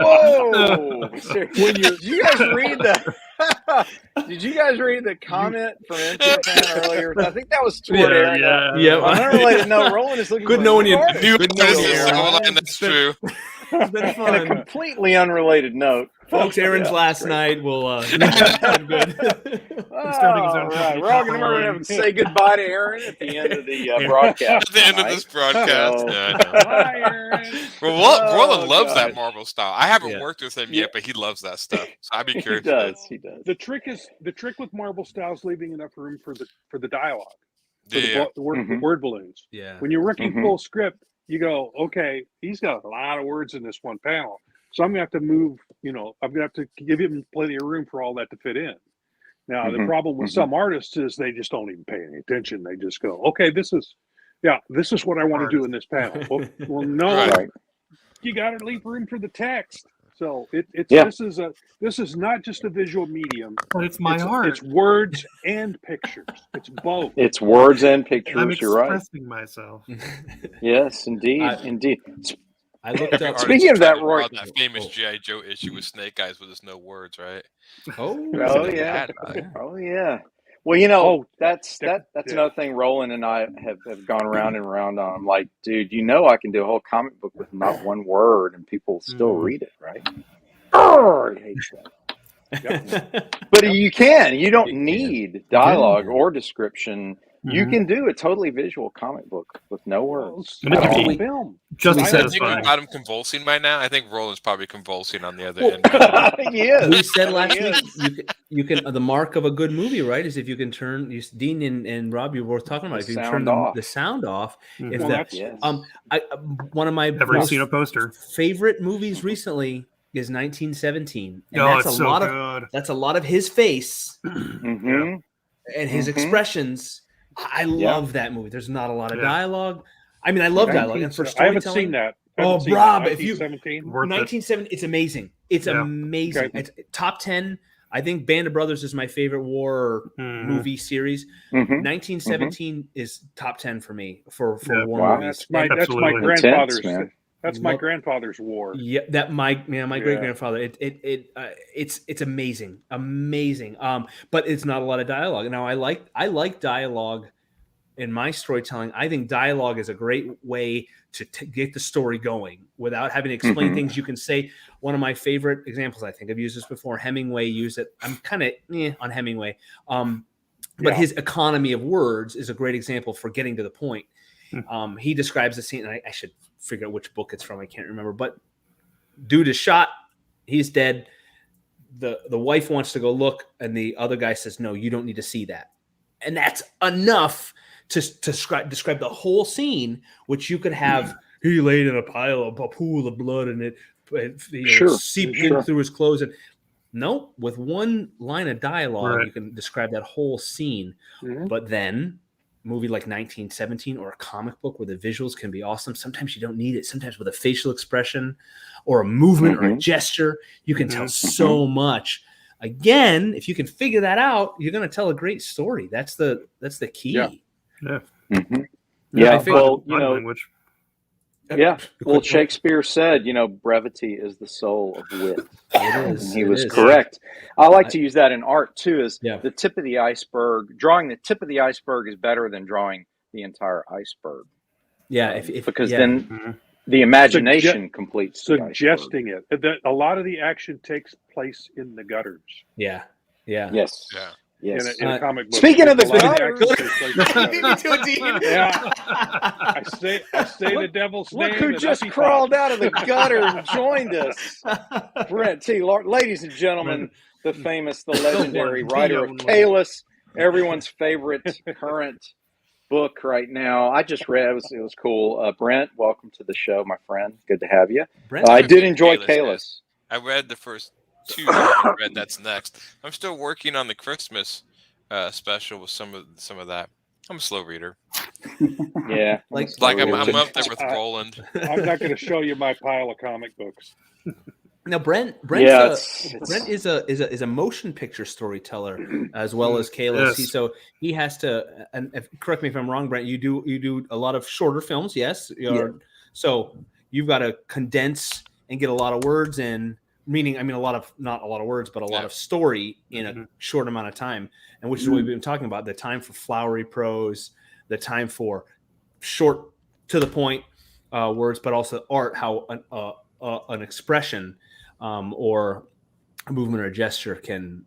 Whoa! When you're- Did you guys read the? Did you guys read the comment from MT fan earlier? I think that was toward Aaron. Yeah. On an unrelated note, Roland is looking Good for knowing you. artist. New Good knowing artist you, is Aaron. so line, that's true. It's been In a fun. completely unrelated note, Folks, Aaron's Yeah, last great. night will I'm good. starting his own All company, right, we're all going Copperline. to have to say goodbye to Aaron at the end of the broadcast. At the end of tonight. this broadcast. So- Yeah, I know. Hi, Aaron. Well, Roland loves gosh. that Marvel style. I haven't Yeah. worked with him Yeah. yet, but he loves that stuff. So I'd be He curious. does. He does. The trick with Marvel style is leaving enough room for the dialogue, for Yeah. the word Mhm. balloons. Yeah. When you're working Mhm. full script, you go, okay, he's got a lot of words in this one panel, so I'm gonna have to move. I'm gonna have to give him plenty of room for all that to fit in. Now, the Mhm. problem with Mhm. some artists is they just don't even pay any attention. They just go, okay, this is what I want to do in this panel. Well, no, Right. Right. you got to leave room for the text. So Yeah. this is not just a visual medium. But it's my art. It's words and pictures. It's both. It's words and pictures. I'm You're right. expressing myself. Yes, indeed, I- indeed. I looked Every up. artist Speaking is of trying that, to draw Roy- that famous G.I. Joe issue with Snake Eyes with his no words, right? Oh, Oh yeah. Yeah. Oh yeah. Well, that's yeah. another thing Roland and I have gone round and round on. I'm like, dude, I can do a whole comic book with not one word and people still read it, right? Oh, I hate that. But you can. You don't need dialogue or description. You Mhm. can do a totally visual comic book with no words. And it at can all. be film. just I as think satisfying. about him convulsing by now. I think Roland's probably convulsing on the other Well, end. Right now. He is. we said last He week is. you can the mark of a good movie, right, is if you can turn Dean and Rob, you were both talking about The if you can sound turn off. the sound off. Mhm. If Well, that Yes. one of my Ever most seen a poster? favorite movies recently is 1917, and Oh, that's it's a so lot of good. that's a lot of his face Mm-hmm. and his Mhm. expressions. I Yeah. love that movie. There's not a lot of Yeah. dialogue. I mean, I love dialogue, and for I haven't storytelling, seen that. Rob, if you- 1917. Worth it. 1970, it's amazing. It's Yeah. amazing. Okay. It's top 10. I think Band of Brothers is my favorite war Mhm. movie series. Mm-hmm. 1917 is top 10 for me for Yeah. war Wow. movies. That's my Absolutely. grandfather's. Intense, man. That's my Love- grandfather's war. Yeah, that my Yeah. great grandfather. It's amazing, amazing. But it's not a lot of dialogue. Now I like dialogue in my storytelling. I think dialogue is a great way to get the story going without having to explain Mhm. things. You can say one of my favorite examples. I think I've used this before. Hemingway used it. I'm kind of on Hemingway, but Yeah. his economy of words is a great example for getting to the point. Hmm. He describes the scene, and I should figure out which book it's from. I can't remember, but dude is shot. He's dead. The wife wants to go look, and the other guy says, "No, you don't need to see that." And that's enough to describe the whole scene, which you could have. He laid in a pool of blood, and it Sure, seeped sure. in through his clothes. And no, with one line of dialogue, Right. you can describe that whole scene. Mhm. But then, movie like 1917 or a comic book where the visuals can be awesome. Sometimes you don't need it. Sometimes with a facial expression or a movement or a Mhm. gesture, you can tell Mhm. so much. Again, if you can figure that out, you're going to tell a great story. That's the key. Yeah. Mm-hmm. Yeah, Yeah. I think- Well, Body language. yeah. Well, Quick- Shakespeare said, brevity is the soul of wit. It is. And he it was is. correct. I like to use that in art too, as Yeah. the tip of the iceberg. Drawing the tip of the iceberg is better than drawing the entire iceberg. Yeah, if because yeah. then Mhm. the imagination completes the iceberg. Suggesting it. A lot of the action takes place in the gutters. yeah. Yes. Yeah. Yes. In a comic book. Speaking of the A lot gutters- action takes place in the gutters. Yeah. I say the devil's Look name. who and just up he crawled pops. out of the gutter and joined us. Brent T. Ladies and gentlemen, the famous, the legendary writer of Kalis, everyone's favorite current book right now. I just read, it was cool. Brent, welcome to the show, my friend. Good to have you. Brent, I did enjoy Kalis, Kalis. I read the first two. I haven't read that's next. I'm still working on the Christmas special with some of that. I'm a slow reader. Yeah, Like I'm up there with Roland. I'm not going to show you my pile of comic books. Now, Brent yeah, is a motion picture storyteller as well as Kalis. Yes. He has to, and correct me if I'm wrong, Brent. You do a lot of shorter films, yes. So you've got to condense and get a lot of words in. Meaning, I mean, not a lot of words, but a lot of story in a short amount of time, and which is what we've been talking about: the time for flowery prose, the time for short to the point words, but also art, how an expression or a movement or a gesture can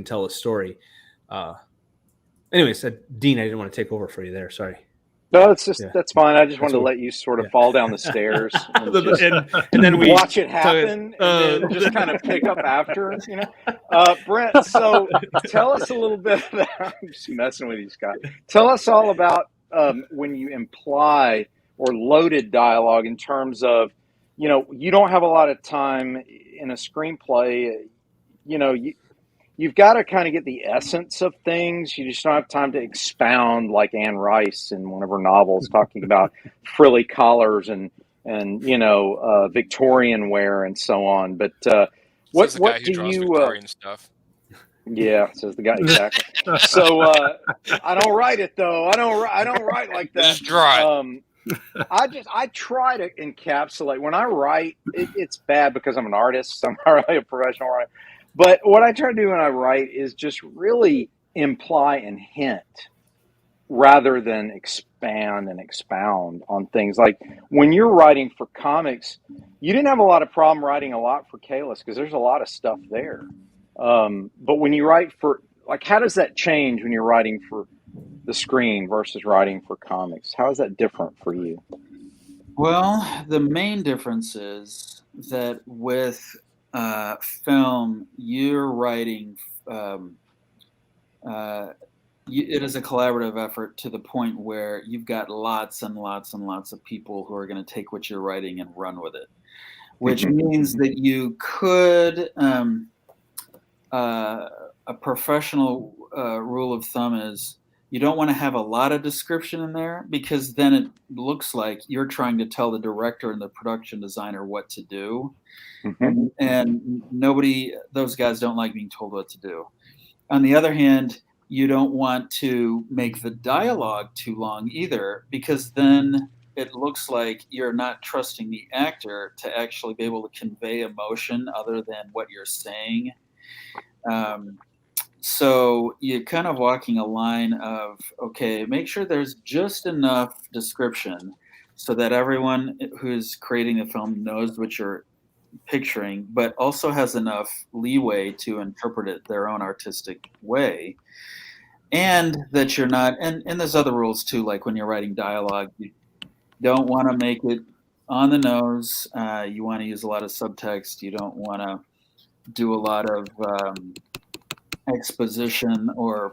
tell a story. Anyways, Dean, I didn't want to take over for you there. Sorry. No, that's fine. I just wanted to let you sort of fall down the stairs and then we watch it happen, and then just kind of pick up after, Brent. So tell us a little bit about. I'm just messing with you, Scott. Tell us all about when you imply or loaded dialogue in terms of, you don't have a lot of time in a screenplay. You've got to kind of get the essence of things. You just don't have time to expound like Anne Rice in one of her novels, talking about frilly collars and Victorian wear and so on. But what do you? Victorian stuff. Yeah, says the guy, exactly. So I don't write it though. I don't write like that. Just draw it. I try to encapsulate when I write. It's bad because I'm an artist. I'm not really a professional writer. But what I try to do when I write is just really imply and hint rather than expand and expound on things. Like when you're writing for comics, you didn't have a lot of problem writing a lot for Kalis because there's a lot of stuff there. But when you write for, like, how does that change when you're writing for the screen versus writing for comics? How is that different for you? Well, the main difference is that with film, you're writing. It is a collaborative effort to the point where you've got lots and lots and lots of people who are going to take what you're writing and run with it, which means that you could. A professional rule of thumb is you don't want to have a lot of description in there because then it looks like you're trying to tell the director and the production designer what to do. And those guys don't like being told what to do. On the other hand, you don't want to make the dialogue too long either, because then it looks like you're not trusting the actor to actually be able to convey emotion other than what you're saying. So you're kind of walking a line of, okay, make sure there's just enough description so that everyone who's creating the film knows what you're picturing, but also has enough leeway to interpret it their own artistic way. And that you're not, and there's other rules too, like when you're writing dialogue, you don't want to make it on the nose. You want to use a lot of subtext. You don't want to do a lot of exposition or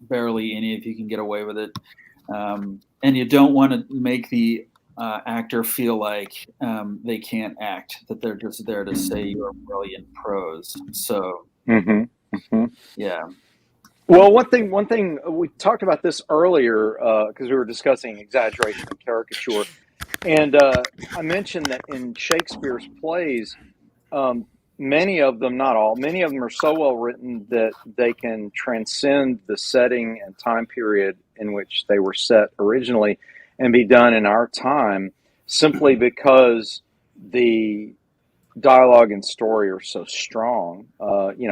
barely any if you can get away with it. And you don't want to make the actor feel like they can't act, that they're just there to say your brilliant prose. So, yeah. Well, one thing we talked about this earlier because we were discussing exaggeration and caricature, and I mentioned that in Shakespeare's plays, many of them, not all, many of them are so well written that they can transcend the setting and time period in which they were set originally and be done in our time, simply because the dialogue and story are so strong.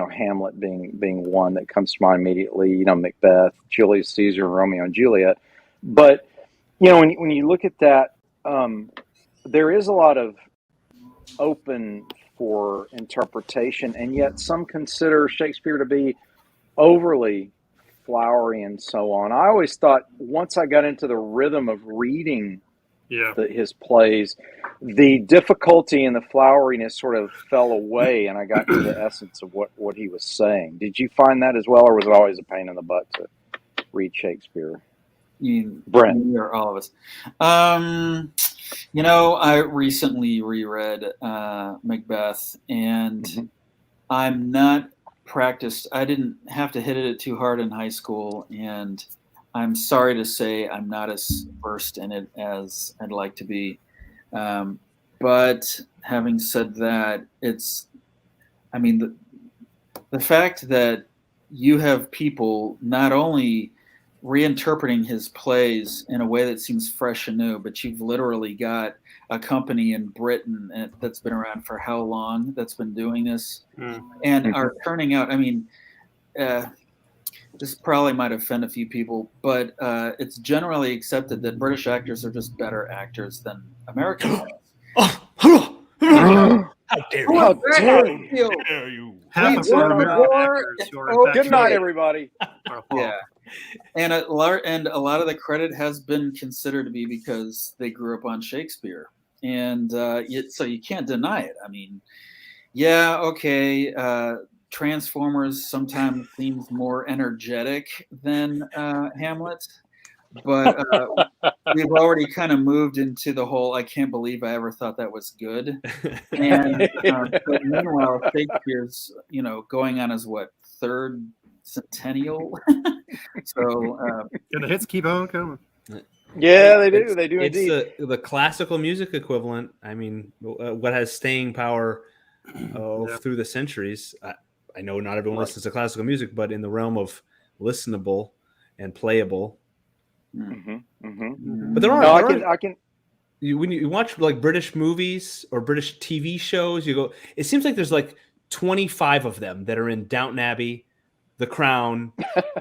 Hamlet being one that comes to mind immediately. Macbeth, Julius Caesar, Romeo and Juliet. But when you look at that, there is a lot of open for interpretation, and yet some consider Shakespeare to be overly flowery and so on. I always thought once I got into the rhythm of reading his plays, the difficulty and the floweriness sort of fell away, and I got to the essence of what he was saying. Did you find that as well, or was it always a pain in the butt to read Shakespeare? Brent, or all of us. I recently reread Macbeth, and I'm not practiced. I didn't have to hit it too hard in high school, and I'm sorry to say I'm not as versed in it as I'd like to be. But having said that, the fact that you have people not only reinterpreting his plays in a way that seems fresh and new, but you've literally got a company in Britain that's been around for how long that's been doing this and are turning out. This probably might offend a few people, but it's generally accepted that British actors are just better actors than American ones. How dare you? How dare you? Half of our American actors who are in fact Good night, everybody. Yeah, and a lot of the credit has been considered to be because they grew up on Shakespeare, and so you can't deny it. I mean, yeah, okay. Transformers sometimes seems more energetic than Hamlet, but we've already kind of moved into the whole I can't believe I ever thought that was good. And but meanwhile, Shakespeare's going on his third centennial. So and the hits keep on coming. Yeah, they do. They do It's indeed. the classical music equivalent. I mean, what has staying power through the centuries. I know not everyone listens to classical music, but in the realm of listenable and playable. But there are. I can. When you watch like British movies or British TV shows, you go. It seems like there's like 25 of them that are in Downton Abbey, The Crown.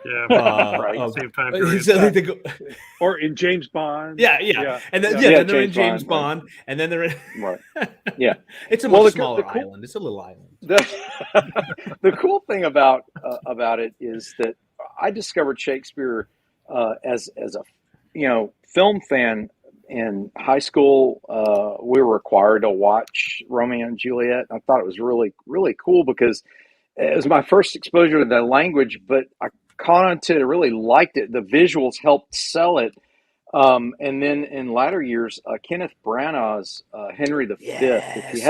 Same time period. Or in James Bond. Yeah. And then they're in James Bond, right. and then they're in. Right. Yeah. It's a much smaller island. It's a little island. The cool thing about it is that I discovered Shakespeare as a film fan in high school. We were required to watch Romeo and Juliet. I thought it was really, really cool because it was my first exposure to the language, but I caught on to it. I really liked it. The visuals helped sell it. And then in latter years, Kenneth Branagh's Henry V. If you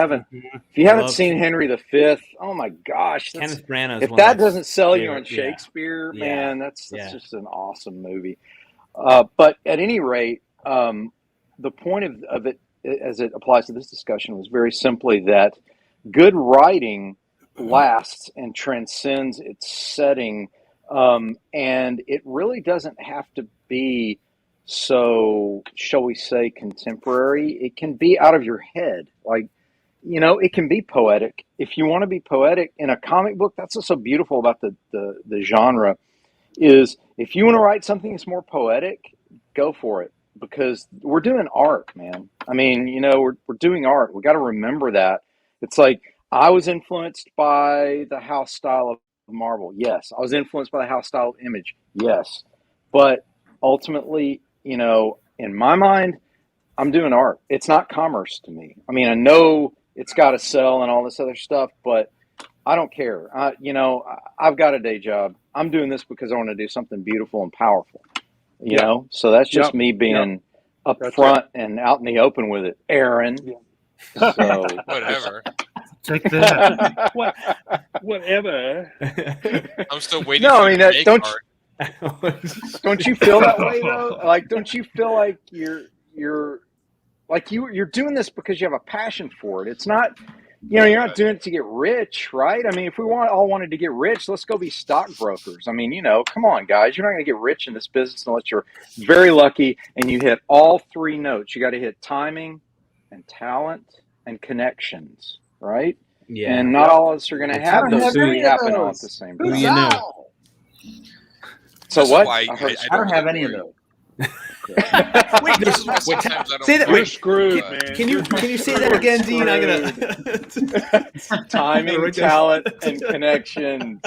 haven't seen Henry V, oh my gosh, Kenneth Branagh. If that doesn't sell you on Shakespeare, man, that's just an awesome movie. But at any rate, the point of it, as it applies to this discussion, was very simply that good writing lasts and transcends its setting, and it really doesn't have to be so, shall we say, contemporary. It can be out of your head. Like, it can be poetic. If you want to be poetic in a comic book, that's what's so beautiful about the genre, is if you want to write something that's more poetic, go for it, because we're doing art, man. I mean, we're doing art. We got to remember that. It's like, I was influenced by the house style of Marvel. Yes. I was influenced by the house style of Image. Yes. But ultimately, in my mind, I'm doing art. It's not commerce to me. I mean, I know it's got to sell and all this other stuff, but I don't care. I've got a day job. I'm doing this because I want to do something beautiful and powerful, you know? So that's just me being upfront and out in the open with it, Aaron. Yeah. So whatever. Take that. Whatever. I'm still waiting for you to make art. Don't you feel that way though? Like, don't you feel like you're doing this because you have a passion for it? It's not, you're not doing it to get rich, right? I mean, if we all wanted to get rich, let's go be stockbrokers. I mean, come on, guys, you're not going to get rich in this business unless you're very lucky and you hit all three notes. You got to hit timing and talent and connections, right? Yeah. And not all of us are going to have those three happen all at the same time. Who you know? So what? I don't have any of those. Wait, this is why sometimes I don't. Say that. We're screwed, man. Can you say that again, Dean? I'm gonna timing, talent, and connections.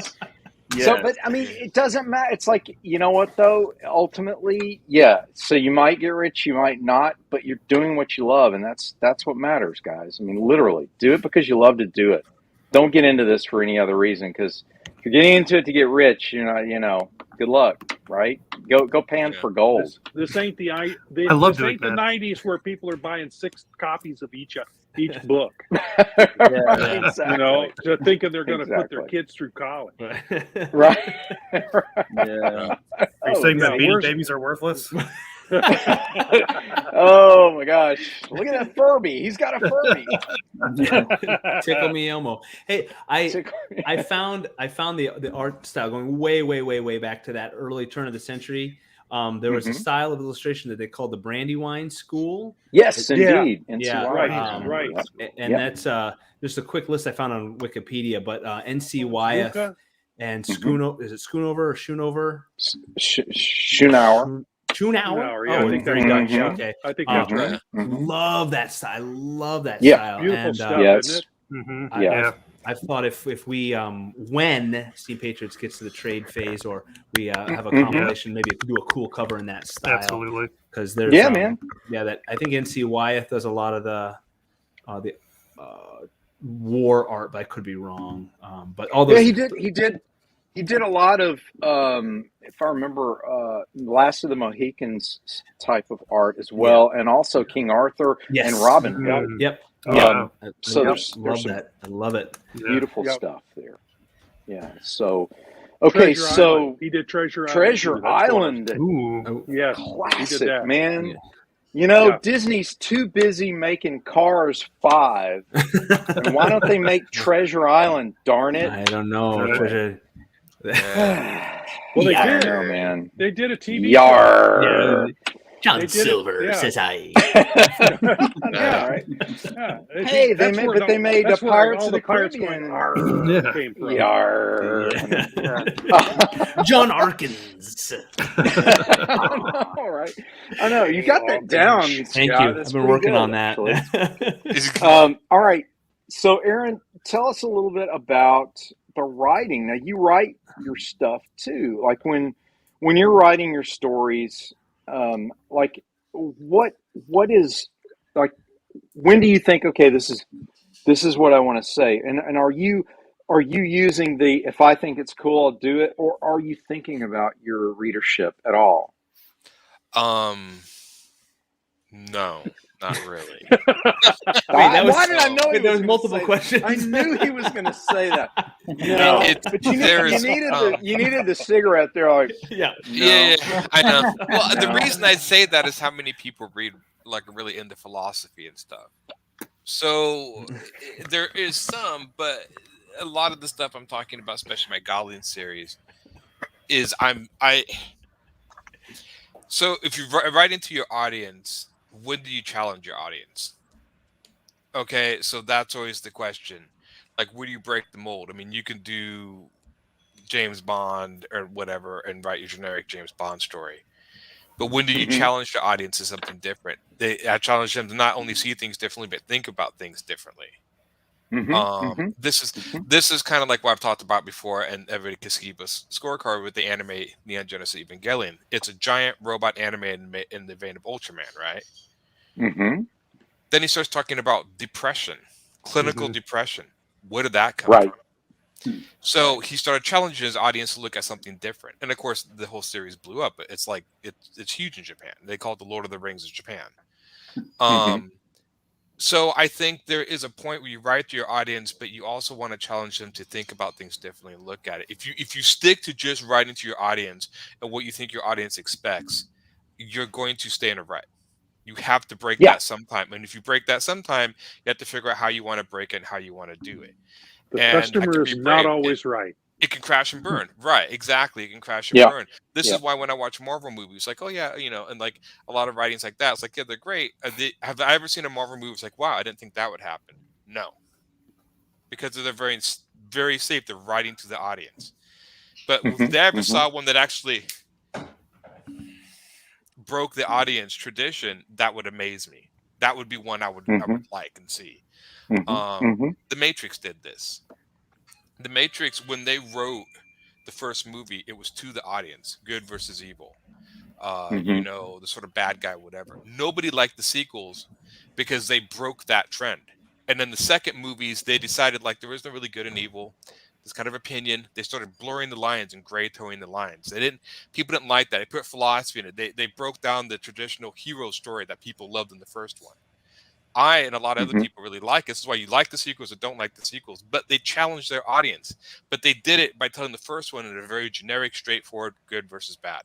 Yes. So, but I mean, it doesn't matter. It's like, you know what though? Ultimately, yeah. So you might get rich, you might not, but you're doing what you love, and that's what matters, guys. I mean, literally, do it because you love to do it. Don't get into this for any other reason, because if you're getting into it to get rich, good luck, right? Go pan for gold. This ain't the I love this ain't the that. 90s where people are buying 6 copies of each each book. Right, exactly. You know, to thinking they're going to put their Exactly. kids through college. Right. Yeah. Are you saying yeah, that Beanie where's- Babies are worthless? Oh my gosh! Look at that Furby. He's got a Furby. Tickle me Elmo. Hey, I found the art style going way back to that early turn of the century. There was a style of illustration that they called the Brandywine School. Yes, Yeah. indeed. Yeah, NCY. right. And that's just a quick list I found on Wikipedia. But NCYF Luca? and Schoonover, is it Schoonover or Schoonover? Schoonhour. Schoonour. Yeah, Oh, I think very that's Dutch. right. Okay, I think that's right. love that style. I love that Yeah. style. Beautiful and, stuff, yeah, isn't it? Mm-hmm. Yeah. I thought if we when Steam Patriots gets to the trade phase, or we have a compilation, maybe do a cool cover in that style. Absolutely. Because there's man. Yeah, that I think NC Wyeth does a lot of the war art, but I could be wrong. But all those He did a lot of, if I remember, Last of the Mohicans type of art as well, and also King Arthur and Robin Hood. Yep. So I there's love some that. I love it. beautiful Yep. stuff there. Yeah. So, okay. Treasure Island. He did Treasure Island. Treasure too. That's Island, Ooh. Yes, classic, he did that. man. Yeah. You know, Yeah. Disney's too busy making Cars 5. And why don't they make Treasure Island? Darn it! I don't know. Right. Well, they I did. don't know, man. They did a TV Yar. John They did it, Silver yeah. says I. Yeah. Right. Yeah. Hey, That's they where made that's the where Pirates all of the the pirates Caribbean. going, "Arr," Yeah. came from. Yar. John Arkins. All right. I know you got that down. Thank Scott. you. That's I've been pretty working good, on that. actually. All right. So, Aaron, tell us a little bit about the writing. Now, you write your stuff too. Like when you're writing your stories, like what is like when do you think, okay, this is what I want to say, and are you using the if I think it's cool, I'll do it, or are you thinking about your readership at all? No, not really. that was- Why did I know he there was gonna multiple say that? questions. I knew he was going to say that. No, but you needed the cigarette there. Like, Yeah. Yeah, I know. Well, the No. reason I say that is how many people read like really into philosophy and stuff. So there is some, but a lot of the stuff I'm talking about, especially my Galilean series, is So if you write into your audience, when do you challenge your audience? Okay, so that's always the question. Like, where do you break the mold? I mean, you can do James Bond or whatever and write your generic James Bond story. But when do you challenge the audience to something different? I challenge them to not only see things differently, but think about things differently. This is kind of like what I've talked about before, and everybody can keep a scorecard with the anime Neon Genesis Evangelion. It's a giant robot anime in the vein of Ultraman, right? Then he starts talking about depression, clinical depression. Where did that come from? So he started challenging his audience to look at something different, and of course, the whole series blew up. It's like it's huge in Japan. They call it the Lord of the Rings of Japan. So I think there is a point where you write to your audience, but you also want to challenge them to think about things differently and look at it. If you stick to just writing to your audience and what you think your audience expects, you're going to stay in a rut. You have to break that sometime, and if you break that sometime, you have to figure out how you want to break it and how you want to do it. The And customer is not always right. It can crash and burn. Right, exactly. It can crash and burn. This is why when I watch Marvel movies, like, oh yeah, and like a lot of writings like that, it's like, yeah, they're great. Have I ever seen a Marvel movie? It's like, wow, I didn't think that would happen. No, because they're very, very safe. They're writing to the audience. But if they ever saw one that actually broke the audience tradition, that would amaze me. That would be one I would like and see. The Matrix did this. The Matrix, when they wrote the first movie, it was to the audience, good versus evil. The sort of bad guy, whatever. Nobody liked the sequels because they broke that trend. And then the second movies, they decided like there was no really good and evil. This kind of opinion. They started blurring the lines and gray toning the lines. People didn't like that. They put philosophy in it. They broke down the traditional hero story that people loved in the first one. I and a lot of other Mhm. people really like it. This is why you like the sequels or don't like the sequels. But they challenged their audience. But they did it by telling the first one in a very generic, straightforward, good versus bad.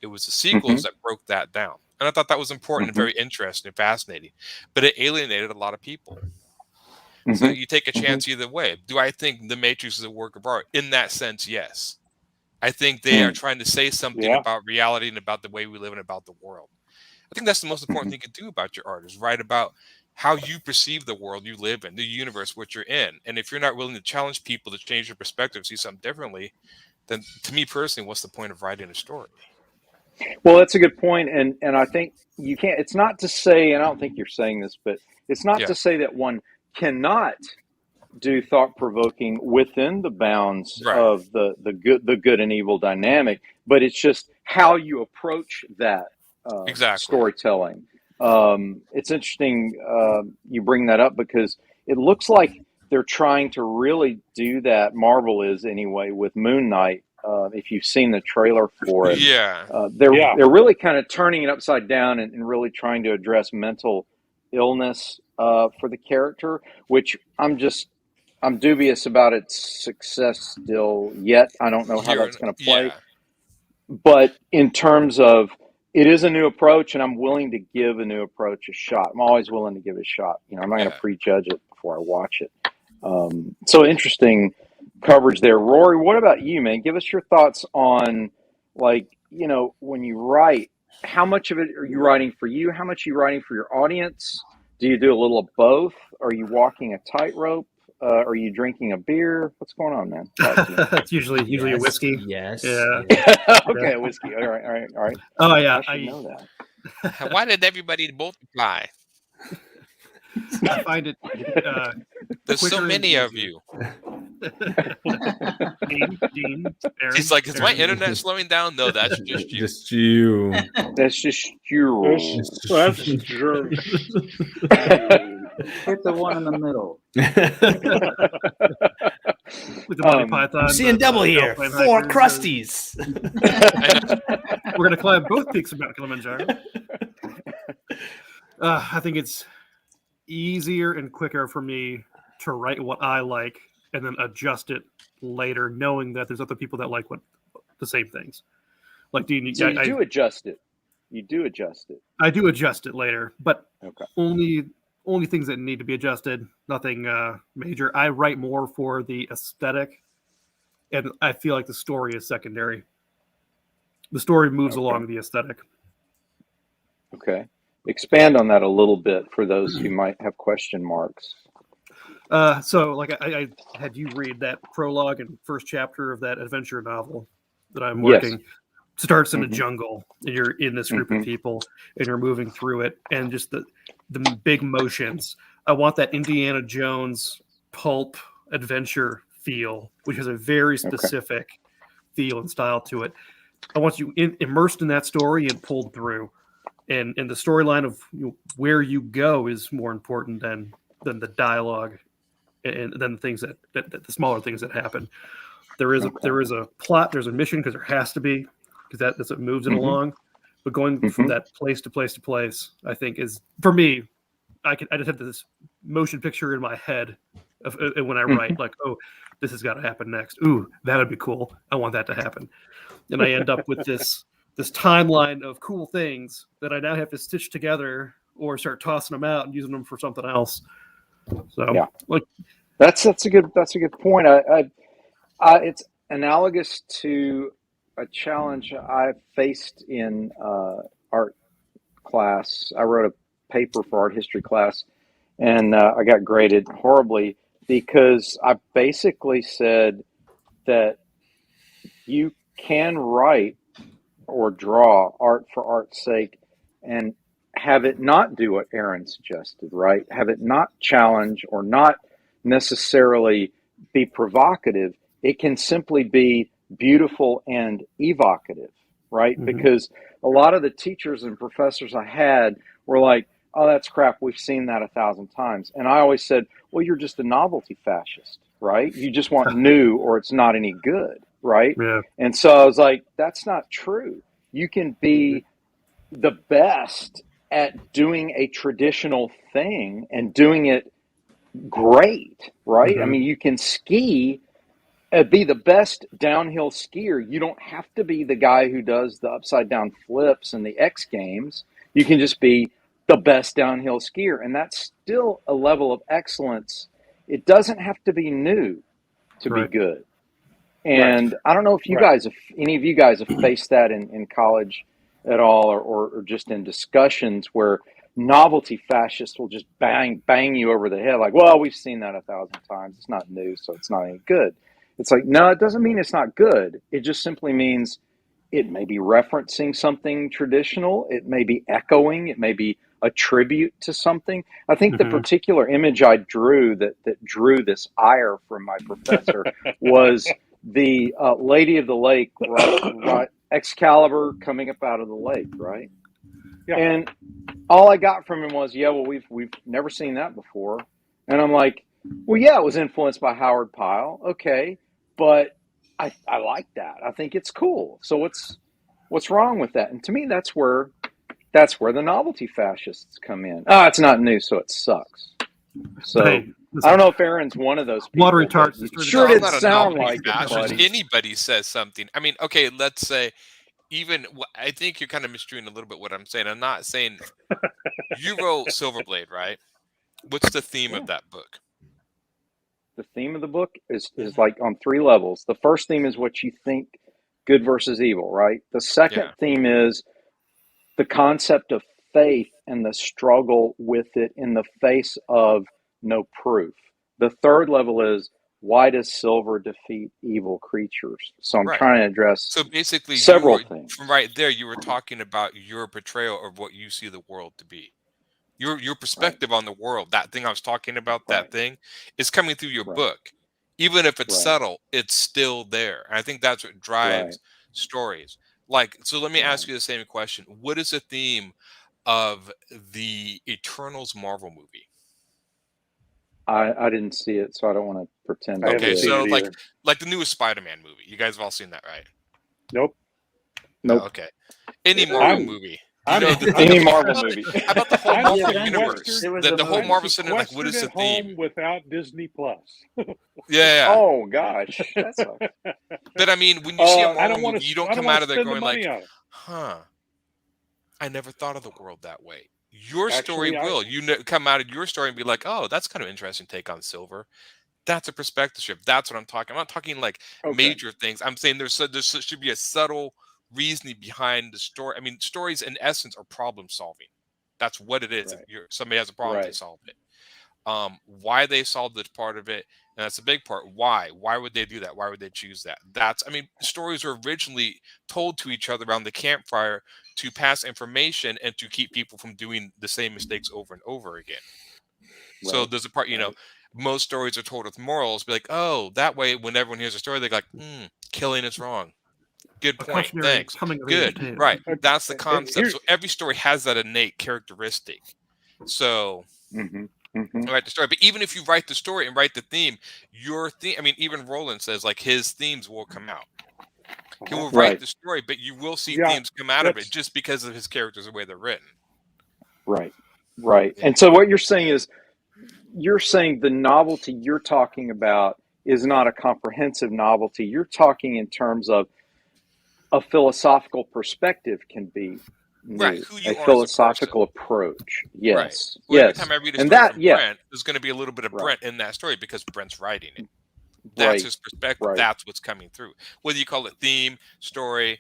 It was the sequels Mhm. that broke that down. And I thought that was important and Mhm. very interesting and fascinating. But it alienated a lot of people. So Mhm. you take a Mhm. chance either way. Do I think The Matrix is a work of art? In that sense, yes. I think they are Mm. trying to say something Yeah. about reality and about the way we live and about the world. I think that's the most important thing you can do about your art is write about how you perceive the world you live in, the universe, what you're in. And if you're not willing to challenge people to change your perspective, see something differently, then to me personally, what's the point of writing a story? Well, that's a good point, and I think you can't. It's not to say, and I don't think you're saying this, but it's not Yeah, to say that one cannot do thought provoking within the bounds right. of the good and evil dynamic, but it's just how you approach that Exactly. storytelling. It's interesting you bring that up because it looks like they're trying to really do that. Marvel is anyway with Moon Knight. If you've seen the trailer for it, Yeah. Yeah. they're really kind of turning it upside down and really trying to address mental illness for the character, which I'm dubious about its success still yet. I don't know how that's going to play. Yeah. But in terms of it is a new approach, and I'm willing to give a new approach a shot. I'm always willing to give it a shot. You know, I'm not going to Yeah. prejudge it before I watch it. So interesting coverage there. Rory, what about you, man? Give us your thoughts on, like, you know, when you write, how much of it are you writing for you? How much are you writing for your audience? Do you do a little of both? Are you walking a tightrope? Are you drinking a beer? What's going on, man? Talk to me. It's usually a whiskey. Yes. Yeah. Yes. Okay, whiskey. All right, all right, all right. Oh yeah. I should know that. Why did everybody multiply? I find it There's so quicker and many of easier. you. Dean, Aaron, He's like, is my Aaron. internet slowing down? No, that's just you. Just you. That's just you. That's true. Hit the one in the middle. With the Monty Um, Python. I'm seeing double here. Alpine 4 hikers, crusties. we're gonna climb both peaks of Mount Kilimanjaro. I think it's easier and quicker for me to write what I like and then adjust it later, knowing that there's other people that like the same things. Like Dean, So you do adjust it. You do adjust it. I do adjust it later, but Okay. only things that need to be adjusted. Nothing major. I write more for the aesthetic, and I feel like the story is secondary. The story moves Okay. along the aesthetic. Okay. Expand on that a little bit for those who might have question marks. So, like, I had you read that prologue and first chapter of that adventure novel that I'm working. Yes. Starts in a Mhm. jungle, and you're in this group Mhm. of people, and you're moving through it, and just the big motions. I want that Indiana Jones pulp adventure feel, which has a very specific feel and style to it. I want you immersed in that story and pulled through. And the storyline of where you go is more important than the dialogue and then the things that the smaller things that happen. There is a plot, there's a mission because there has to be, because that's what moves it Mhm. along. But going from that place to place to place, I think is, for me, I just have this motion picture in my head of when I write, like, oh, this has got to happen next. Ooh, that'd be cool. I want that to happen. And I end up with this timeline of cool things that I now have to stitch together or start tossing them out and using them for something else. So Yeah. like That's a good point. It's analogous to a challenge I faced in art class. I wrote a paper for art history class, and I got graded horribly because I basically said that you can write or draw art for art's sake and have it not do what Aaron suggested, right? Have it not challenge or not necessarily be provocative. It can simply be beautiful and evocative, right? Mhm. Because a lot of the teachers and professors I had were like, oh, that's crap. We've seen that 1,000 times. And I always said, well, you're just a novelty fascist, right? You just want new or it's not any good, right? yeah. And so I was like, that's not true. You can be the best at doing a traditional thing and doing it great, right? I mean, you can ski, be the best downhill skier. You don't have to be the guy who does the upside down flips and the X Games. You can just be the best downhill skier. And that's still a level of excellence. It doesn't have to be new to be good. And I don't know if you guys, if any of you guys have faced that in college at all, or just in discussions where novelty fascists will just bang you over the head like, well, we've seen that 1,000 times. It's not new, so it's not any good. It's like, no, it doesn't mean it's not good. It just simply means it may be referencing something traditional. It may be echoing. It may be a tribute to something. I think the particular image I drew that drew this ire from my professor was the Lady of the Lake, right? Excalibur coming up out of the lake, right? Yeah. And all I got from him was, yeah, well, we've never seen that before. And I'm like, well, yeah, it was influenced by Howard Pyle. Okay. But I like that. I think it's cool. So what's wrong with that? And to me, that's where the novelty fascists come in. It's not new, so it sucks. So I don't know if Aaron's one of those people. Water retards. Sure did sound like it, buddy. Anybody says something. I mean, okay, let's say even I think you're kind of misdoing a little bit what I'm saying. I'm not saying you wrote Silverblade, right? What's the theme of that book? The theme of the book is like on 3 levels. The first theme is what you think, good versus evil, right? The second theme is the concept of faith and the struggle with it in the face of no proof. The third level is, why does silver defeat evil creatures? So I'm trying to address basically several things. From right there, you were talking about your portrayal of what you see the world to be. Your perspective on the world, that thing I was talking about, that thing is coming through your book. Even if it's subtle, it's still there. And I think that's what drives stories. Like, so let me ask you the same question. What is the theme of the Eternals Marvel movie? I didn't see it, so I don't want to pretend. Okay, so like the newest Spider-Man movie. You guys have all seen that, right? Nope. Oh, okay. Any Marvel movie. Any Marvel movie. About the whole Marvel universe. The whole Marvel cinema, like, what is the theme? Without Disney Plus. Yeah. Oh gosh. That's but I mean, when you see a Marvel movie, you don't come out of there going like, huh, I never thought of the world that way. Your story will. You come out of your story and be like, oh, that's kind of interesting take on silver. That's a perspective shift. That's what I'm talking. I'm not talking like major things. I'm saying there should be a subtle reasoning behind the story. I mean, stories in essence are problem solving. That's what it is. If somebody has a problem, they solve it. Why they solved it, part of it, and that's a big part. Why would they do that? Why would they choose that? I mean, stories were originally told to each other around the campfire to pass information and to keep people from doing the same mistakes over and over again. So there's a part, most stories are told with morals, be like, oh, that way when everyone hears a story, they're like, killing is wrong. Good point. Thanks. Good. Right. That's the concept. So every story has that innate characteristic. So write the story. But even if you write the story and write the theme, your theme, I mean, even Roland says like his themes will come out. He will write the story, but you will see themes come out of it just because of his characters, the way they're written. Right. And so what you're saying is, the novelty you're talking about is not a comprehensive novelty. You're talking in terms of a philosophical perspective can be new, a philosophical approach. Yes. Well, every time I read a story from Brent, there's going to be a little bit of Brent in that story because Brent's writing it. That's his perspective. That's what's coming through. Whether you call it theme, story,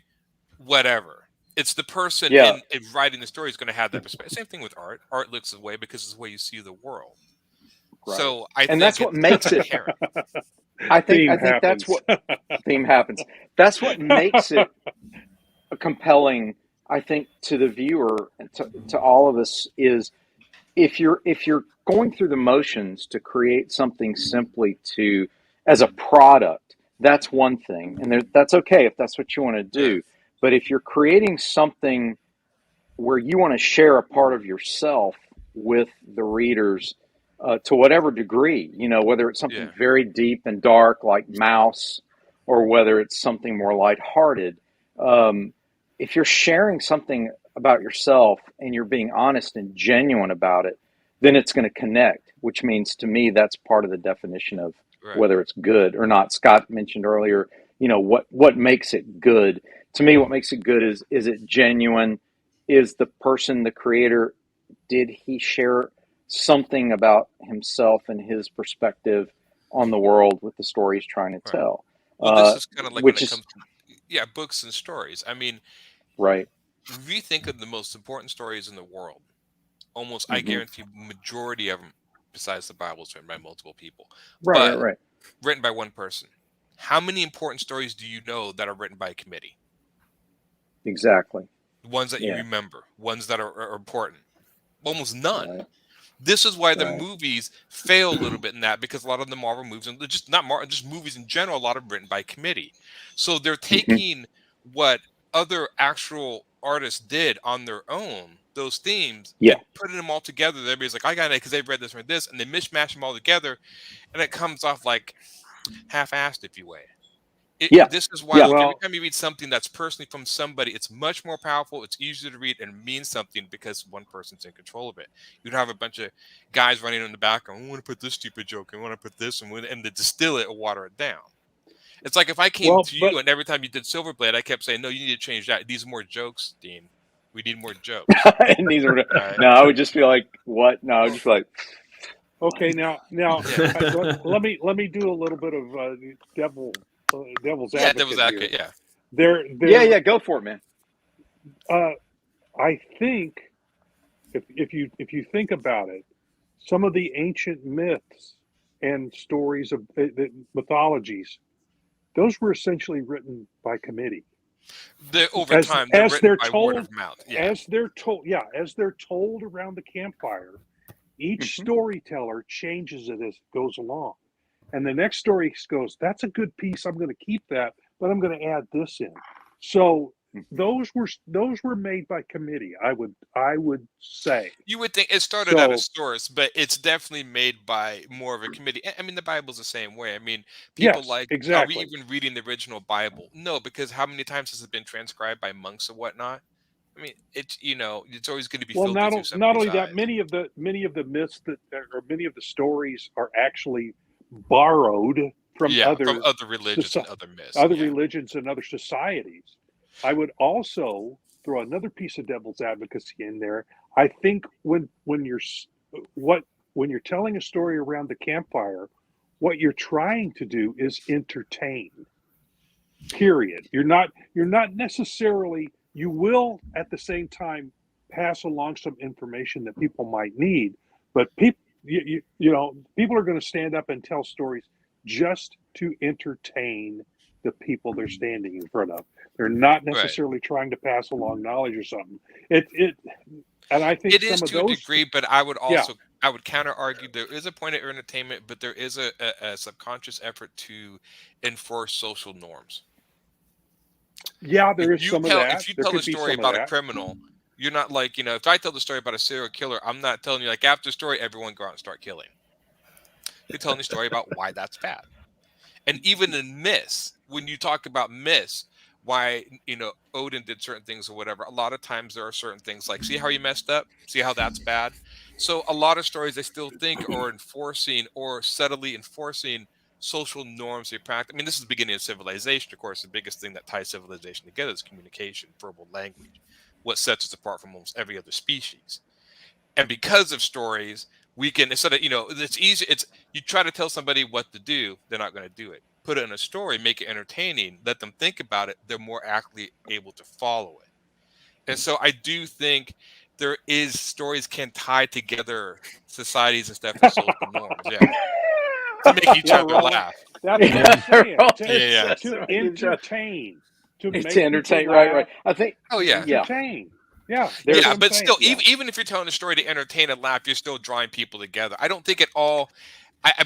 whatever. It's the person in writing the story is going to have that perspective. Same thing with art. Art looks the way because it's the way you see the world. So I think that's what makes it. I think that's what theme happens. That's what makes it compelling. I think to the viewer and to all of us is if you're going through the motions to create something simply as a product, that's one thing, and that's okay if that's what you want to do. But if you're creating something where you want to share a part of yourself with the readers, to whatever degree, whether it's something very deep and dark like Mouse, or whether it's something more lighthearted, if you're sharing something about yourself and you're being honest and genuine about it, then it's going to connect, which means to me that's part of the definition of Right. whether it's good or not. Scott mentioned earlier, what makes it good. To me, what makes it good is it genuine? Is the person, the creator, did he share something about himself and his perspective on the world with the story he's trying to Right. tell? Well, this is kind of like when Which it is comes to books and stories. I mean, right. if you think of the most important stories in the world, almost I Mhm. guarantee majority of them, besides the Bible, is written by multiple people, Right, but right. written by one person. How many important stories do you know that are written by a committee? Exactly. Ones that you Yeah. remember, ones that are important. Almost none. Right. This is why the Right. movies fail a little bit in that, because a lot of the Marvel movies, and just not Marvel, just movies in general, a lot of written by committee. So they're taking what other actual artists did on their own, those themes, Yeah. and putting them all together. Everybody's like, I got it because they've read this or this, and they mishmash them all together, and it comes off like half-assed, if you will. Yeah. This is why, Yeah. like, every Well, time you read something that's personally from somebody, it's much more powerful. It's easier to read and means something because one person's in control of it. You don't have a bunch of guys running in the background. I want to put this stupid joke. I want to put this, and to distill it or water it down. It's like if I came to but you and every time you did Silverblade, I kept saying, "No, you need to change that. These are more jokes, Dean. We need more jokes." And these were Right? no, I would just be like, what? No, I would just be like, okay, now Yeah, let me do a little bit of devil's yeah. That was advocate here. accurate. Yeah, yeah, go for it, man. I think if you think about it, some of the ancient myths and stories of mythologies, those were essentially written by committee. over time they're As written they're by word told, of mouth. Yeah, as they're told around the campfire, each Mhm. storyteller changes it as it goes along. And the next story goes, that's a good piece. I'm going to keep that, but I'm going to add this in. So Mhm. those were made by committee. I would say. you would think it started at a So source, but it's definitely made by more of a committee. I mean, the Bible's the same way. I mean, people yes, like, are we exactly. even reading the original Bible? No, because how many times has it been transcribed by monks or whatnot? I mean, it's always going to be Well, filtered through not somebody's only that, eyes. many of the myths that or many of the stories are actually borrowed from Yeah, from other other religions and other myths. other Yeah, religions and other societies. I would also throw another piece of devil's advocacy in there. I think when you're telling a story around the campfire, what you're trying to do is entertain. Period. You're not necessarily, you will at the same time pass along some information that people might need, but people are going to stand up and tell stories just to entertain the people they're standing in front of. They're not right. necessarily trying to pass along knowledge or something. And I think It is some of to a those, degree, but I would yeah, counter argue there is a point of entertainment, but there is a subconscious effort to enforce social norms. yeah, there If is you some of tell that. if you There tell a could be story some of about a that. criminal, you're not like, if I tell the story about a serial killer, I'm not telling you like after the story, everyone go out and start killing. You're telling the story about why that's bad. And even in myths, when you talk about myths, why Odin did certain things or whatever, a lot of times there are certain things like, see how you messed up, see how that's bad. So a lot of stories I still think are enforcing or subtly enforcing social norms they practice. I mean, this is the beginning of civilization. Of course, the biggest thing that ties civilization together is communication, verbal language, what sets us apart from almost every other species. And because of stories, we can, instead of, it's easy. It's, you try to tell somebody what to do, they're not going to do it. Put it in a story, make it entertaining, let them think about it, they're more accurately able to follow it. And so I do think there is, stories can tie together societies and stuff and social norms, yeah, to make each Yeah, other Roland. laugh. That's what I'm Yeah. saying. Yeah, yeah, yeah. To entertain, to It's make people entertain, right. laugh, I think, Oh to yeah. yeah, entertain. Yeah, that's Yeah, what there's, I'm but saying. still, yeah, even if you're telling a story to entertain and laugh, you're still drawing people together. I don't think at all.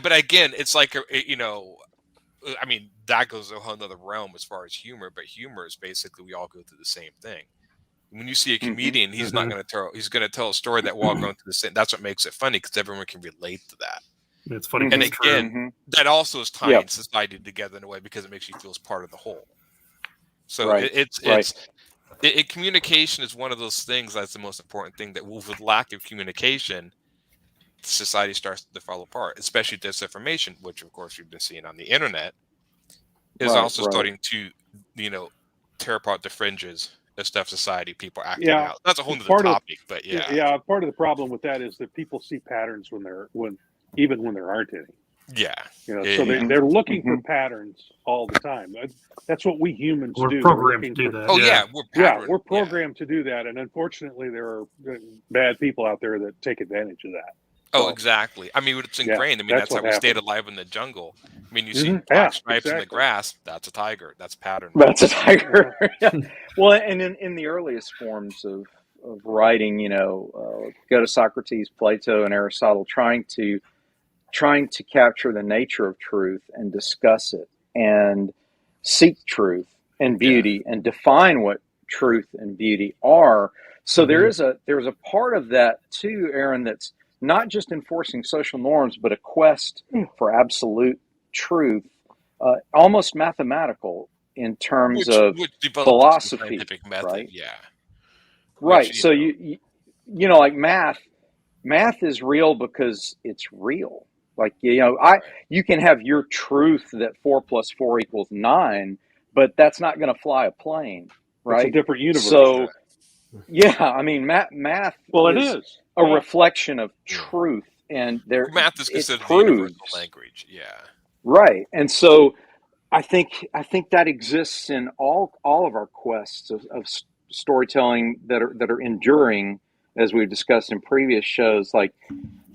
But again, it's like I mean, that goes a whole nother realm as far as humor. But humor is basically, we all go through the same thing. When you see a hmm comedian, he's not going to tell. He's going to tell a story that we're all going through the same. That's what makes it funny, because everyone can relate to that. It's funny And because hmm it's true. again, hmm that also is yeah, tying society together in a way, because it makes you feel as part of the whole. So right, it's right. communication is one of those things that's the most important thing. That with lack of communication, society starts to fall apart, especially disinformation, which of course you've been seeing on the internet, is also starting to, tear apart the fringes of stuff society, people acting out. That's a whole other topic, but yeah. Part of the problem with that is that people see patterns when there aren't any. Yeah. So they're looking for patterns all the time. That's what we humans do. We're programmed to do that. Oh yeah, we're programmed to do that, and unfortunately, there are bad people out there that take advantage of that. Oh, exactly. I mean, it's ingrained. I mean, that's how we stayed alive in the jungle. I mean, you see black stripes in the grass. That's a tiger. That's pattern. That's a tiger. Yeah. Well, and in the earliest forms of writing, go to Socrates, Plato, and Aristotle, trying to capture the nature of truth and discuss it and seek truth and beauty and define what truth and beauty are. So there's a part of that too, Aaron, that's not just enforcing social norms, but a quest for absolute truth, almost mathematical in terms of philosophy, scientific method, right? Yeah, right. So you like math is real because it's real. Like you can have your truth that 4 + 4 = 9, but that's not going to fly a plane, right? It's a different universe. So yeah, I mean math. Well, it is a reflection of truth, and math is considered the universal language. Yeah, right. And so I think that exists in all of our quests of storytelling that are enduring, as we've discussed in previous shows. Like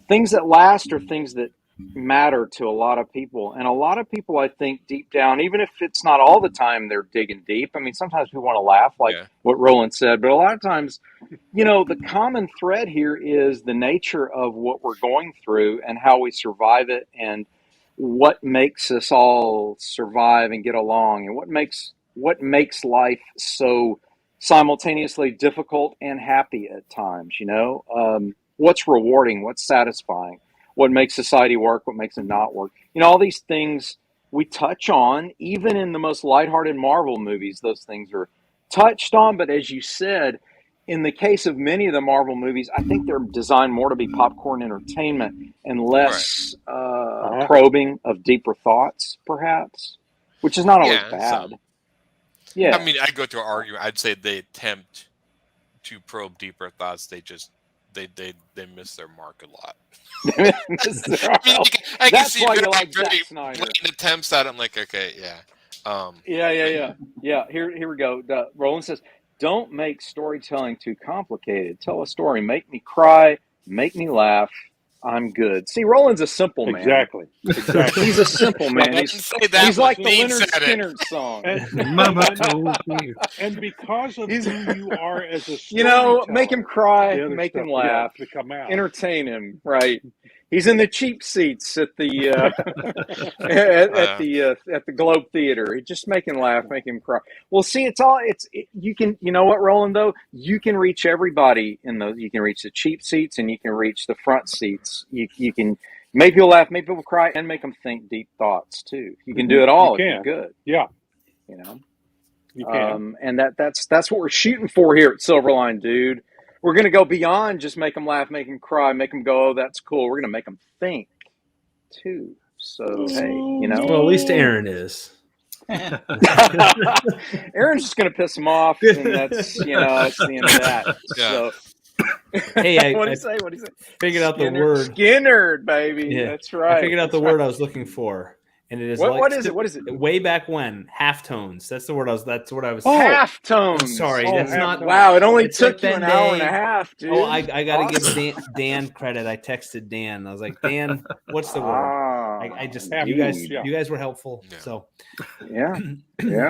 things that last are things that matter to a lot of people, and a lot of people, I think, deep down, even if it's not all the time they're digging deep. I mean, sometimes we want to laugh, like what Roland said, but a lot of times, the common thread here is the nature of what we're going through and how we survive it, and what makes us all survive and get along, and what makes life so simultaneously difficult and happy at times. What's rewarding, what's satisfying, what makes society work, what makes it not work. All these things we touch on, even in the most lighthearted Marvel movies, those things are touched on. But as you said, in the case of many of the Marvel movies, I think they're designed more to be popcorn entertainment and less probing of deeper thoughts, perhaps, which is not always bad. Yeah. I mean, I'd go to an argument. I'd say they attempt to probe deeper thoughts. They just they miss their mark a lot. I can That's see why very, you like very Zack Snyder. blatant attempts at it. I'm like, okay, yeah. Yeah. Here we go. Roland says, "Don't make storytelling too complicated. Tell a story. Make me cry. Make me laugh. I'm good." See, Roland's a simple man. Exactly. He's a simple man. He's like the Leonard Skinner song. And because of who you are as a storyteller, make him cry, make him laugh, to come out. Entertain him. Right. He's in the cheap seats at the at the Globe Theater. Just make him laugh, make him cry. Well, see, you can, what, Roland, though, you can reach everybody in those. You can reach the cheap seats and you can reach the front seats. You can make people laugh, make people cry, and make them think deep thoughts too. You can do it all if you're good. Yeah. You can. And that's what we're shooting for here at Silverline, dude. We're going to go beyond just make them laugh, make them cry, make them go, oh, that's cool. We're going to make them think, too. So, hey, Well, at least Aaron is. Aaron's just going to piss him off, and that's, that's the end of that. Yeah. So, hey, what do you say? Figured out the word. Skinnered, baby. Yeah. That's right. I figured out the word I was looking for. And it is what is it? What is it? Way back when, halftones. That's the word I was. That's what I was. Halftones. I'm sorry, that's not. Wow, it only took like you an hour and a half, dude. Oh, I got to give Dan credit. I texted Dan. I was like, Dan, what's the word? I just you guys were helpful. Yeah. So yeah,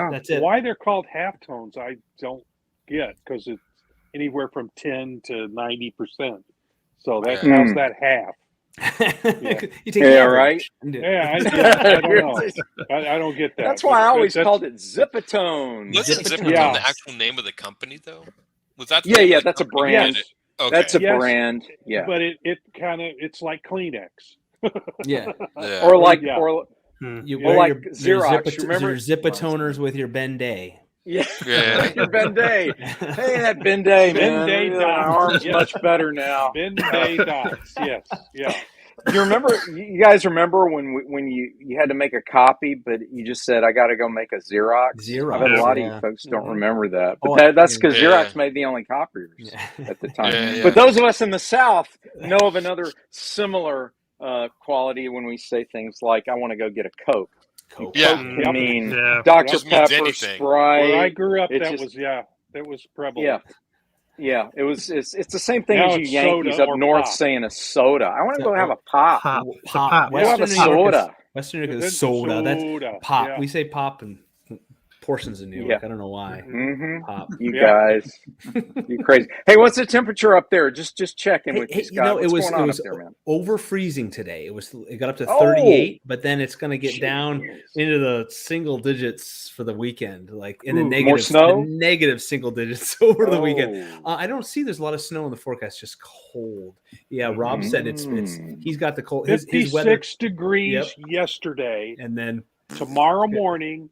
that's it. Why they're called halftones, I don't get, because it's anywhere from 10 to 90%. So how's that half? You take right. Yeah, I don't know. I don't get that. That's why I always called it Zipatone. Wasn't Zipatone the actual name of the company, though? Was that? Yeah, that's a brand. Okay. That's a brand. Yeah, but it's like Kleenex. Or like you or like your Xerox. Your Zipatoners with your Ben-Day. Yeah, Yeah. your Ben Day. Hey, that Ben Day, man. Ben Day My dots. arm's Yes. much better now. Ben Day dots. Yes. Yeah. You remember? You guys remember when you had to make a copy, but you just said, "I got to go make a Xerox." Xerox, I bet a lot of yeah. you folks don't Mhm. remember that, but Oh, that's because yeah. Xerox made the only copiers Yeah. at the time. Yeah. But those of us in the South know of another similar quality when we say things like, "I want to go get a Coke." Coke. Yeah. Coke can Yep. mean Yeah. Dr. Just means Pepper, anything. Sprite. Where I grew up, It's that just- was prevalent. Yeah, it's the same thing Now as you it's Yankees soda up or north pop. saying a soda. I want to go have a pop. Pop. It's a Pop. pop. We'll have a Western New York is- soda. Western New York Then is soda. That's soda. pop. Yeah. We say pop in portions of New York. Yeah. I don't know why. Mm-hmm. Pop. You Yeah. guys, you crazy. Hey, what's the temperature up there? Just checking with you, Scott. it What's was going on up there, man? over freezing today. It got up to Oh! 38, but then it's going to get down Jeez. into the single digits for the weekend, like in the Ooh, negative, more snow? the negative single digits over the weekend. Oh. I don't see there's a lot of snow in the forecast, just cold. Yeah, Rob said it's he's got the cold. His weather 56 degrees yesterday. and then Tomorrow morning,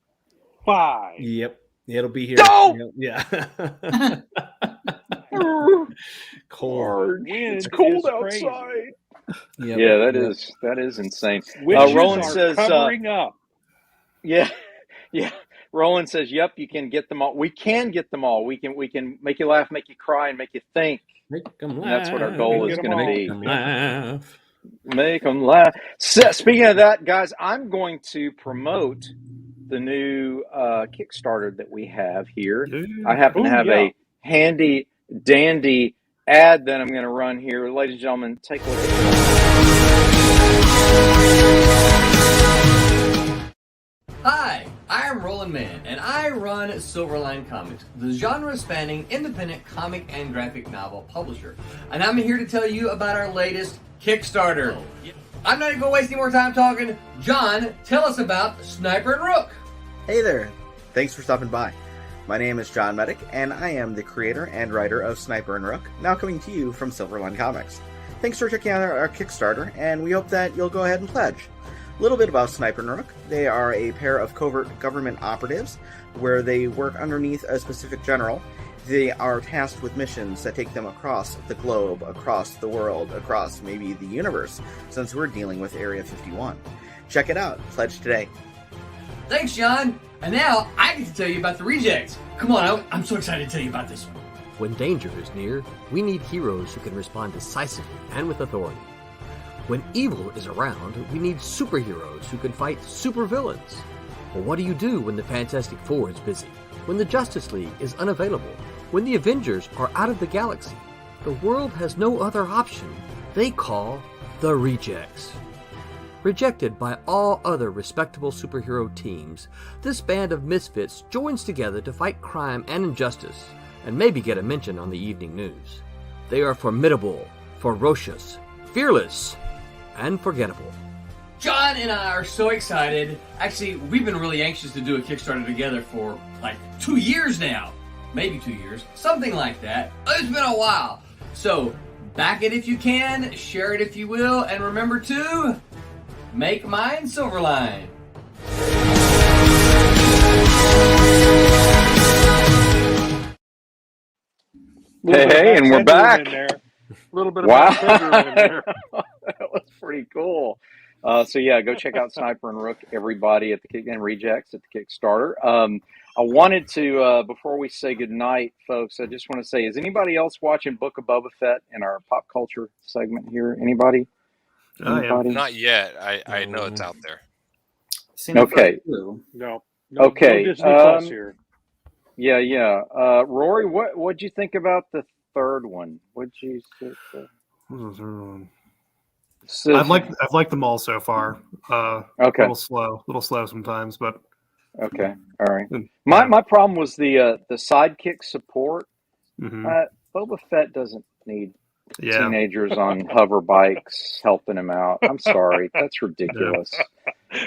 5. yep, it'll be here. No! Yeah. Cold. Wind It's cold is crazy. outside. Yep. Yeah, that is insane. Witches Roland are says, covering up. Yeah. Roland says, "Yep, you can get them all. We can get them all. We can make you laugh, make you cry, and make you think. Make 'em And that's what our laugh. goal Get is 'em going to all. be. Make 'em laugh. Make them laugh." So, speaking of that, guys, I'm going to promote the new Kickstarter that we have here. I happen to have a handy dandy ad that I'm going to run here. Ladies and gentlemen, take a look at Hi, I am Roland Mann, and I run Silverline Comics, the genre-spanning independent comic and graphic novel publisher. And I'm here to tell you about our latest Kickstarter. I'm not going to waste any more time talking. John, tell us about Sniper and Rook. Hey there! Thanks for stopping by. My name is John Medic, and I am the creator and writer of Sniper and Rook, now coming to you from Silverline Comics. Thanks for checking out our Kickstarter, and we hope that you'll go ahead and pledge. A little bit about Sniper and Rook. They are a pair of covert government operatives, where they work underneath a specific general. They are tasked with missions that take them across the globe, across the world, across maybe the universe, since we're dealing with Area 51. Check it out. Pledge today. Thanks, John. And now I get to tell you about the rejects. Come on, I'm so excited to tell you about this one. When danger is near, we need heroes who can respond decisively and with authority. When evil is around, we need superheroes who can fight supervillains. But what do you do when the Fantastic Four is busy? When the Justice League is unavailable? When the Avengers are out of the galaxy? The world has no other option. They call the Rejects. Rejected by all other respectable superhero teams, this band of misfits joins together to fight crime and injustice, and maybe get a mention on the evening news. They are formidable, ferocious, fearless, and forgettable. John and I are so excited. Actually, we've been really anxious to do a Kickstarter together for like 2 years now. Maybe 2 years. Something like that. It's been a while. So, back it if you can, share it if you will, and remember to make mine Silverline. Hey, and we're back. A little bit of Wow. Max Headroom in there. That was pretty cool. So yeah, go check out Sniper and Rook, everybody, at the Kick and Rejects at the Kickstarter. I wanted to before we say goodnight, folks, I just want to say, is anybody else watching Book of Boba Fett in our pop culture segment here? Anybody? Anybody? Not yet. I know it's out there. Seen the Okay. first two. No, Okay, no Disney Plus here. Yeah. Rory, what'd you think about the third one? What'd you think? So, I've liked them all so far. Okay. A little slow sometimes, but Okay. All right. Mm. My problem was the sidekick support. mhm. Boba Fett doesn't need yeah, teenagers on hover bikes helping him out. I'm sorry. That's ridiculous.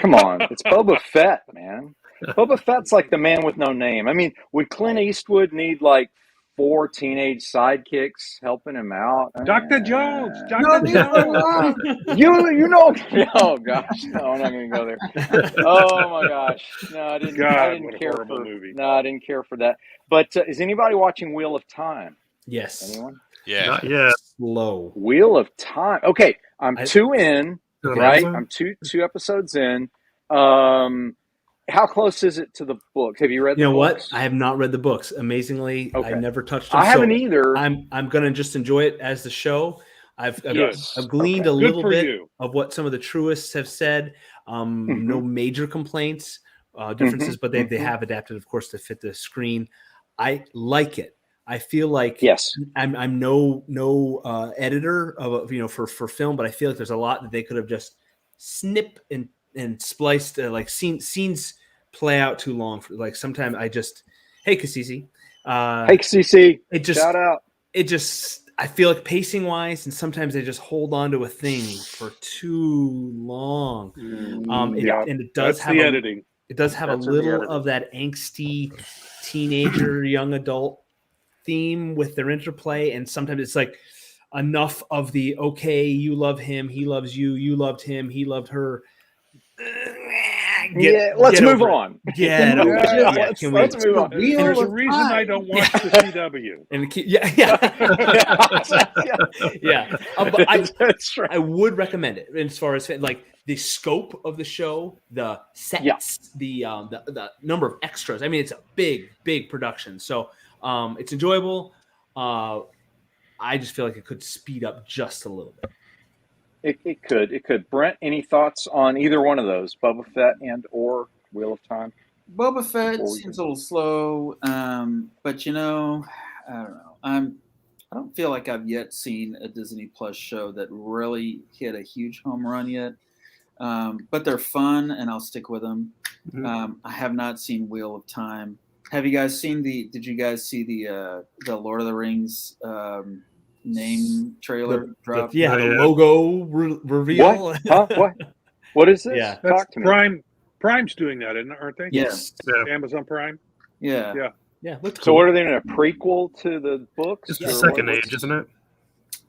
Come on. It's Boba Fett, man. Boba Fett's like the man with no name. I mean, would Clint Eastwood need like 4 teenage sidekicks helping him out. Dr. Jones. No, Dr. Jones. you know. Oh gosh, no, I'm not going to go there. Oh my gosh, no, I didn't. I God, didn't what a care horrible for. movie. No, I didn't care for that. But is anybody watching Wheel of Time? Yes. Anyone? Yeah. Not yet. Slow. Wheel of Time. Okay, I'm 2 in. Good Right, episode? I'm two episodes in. How close is it to the book? Have you read? You the know books? what? I have not read the books. Amazingly, Okay. I never touched them. I haven't so either. I'm gonna just enjoy it as the show. I've Yes. gleaned Okay. a Good little for bit you. of what some of the truists have said. No major complaints, differences, but they have adapted, of course, to fit the screen. I like it. I feel like Yes. I'm no editor of for film, but I feel like there's a lot that they could have just snipped and spliced, like scenes play out too long. Like sometimes I just, hey Cassisi, Hey, CC. it just Shout out. it just I feel like pacing wise, and sometimes they just hold on to a thing for too long. And it does That's have the editing. It does have That's a in the little editing. of that angsty teenager, young adult theme with their interplay, and sometimes it's like enough of the okay, you love him, he loves you, you loved him, he loved her. Let's move on. Get over it. Yeah, Yeah, let's move on. There's a reason I don't watch the CW. And but That's right. I would recommend it as far as like the scope of the show, the sets, the number of extras. I mean, it's a big production, so it's enjoyable. I just feel like it could speed up just a little bit. It could. Brent, any thoughts on either one of those, Boba Fett and or Wheel of Time? Boba Fett seems a little slow, but I don't know. I don't feel like I've yet seen a Disney Plus show that really hit a huge home run yet. But they're fun, and I'll stick with them. I have not seen Wheel of Time. Have you guys seen Did you guys see the Lord of the Rings name trailer drop? The logo reveal. What? Huh? What is this? Yeah. Talk to me. Prime's doing that, aren't they? Yes. Yeah. Amazon Prime. Yeah. Looks So cool. what are they in a prequel to the books? It's or the what- second what's- age, isn't it?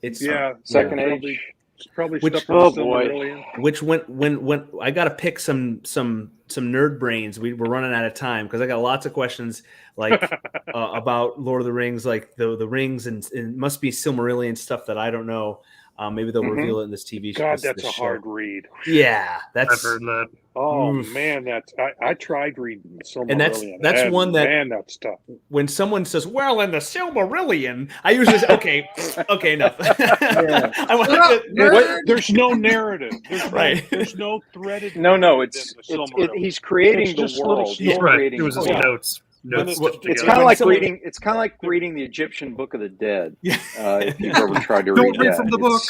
It's Second probably, age. It's probably Which- stuff from oh, the boy. Silmarillion. which when I got to pick some nerd brains. We're running out of time because I got lots of questions like about Lord of the Rings, like the rings and it must be Silmarillion stuff that I don't know. Maybe they'll reveal it in this TV show. God, that's this a show. hard read. Yeah, I've that's heard that. Oh Oof. man, I tried reading Silmarillion. And that's one that- man, that's tough. when someone says, "Well, in the Silmarillion," I usually say, "Okay, enough." I want to- There's no narrative. Right. There's no threaded. No, narrative it's in the Silmarillion. he's creating It's just the little world. stories. He's Right. creating It was the his world. notes. It's stitched It's together. kind of like someone- reading. It's kind of like reading the Egyptian Book of the Dead. Yeah. If you've ever tried to Don't read read that, from the book.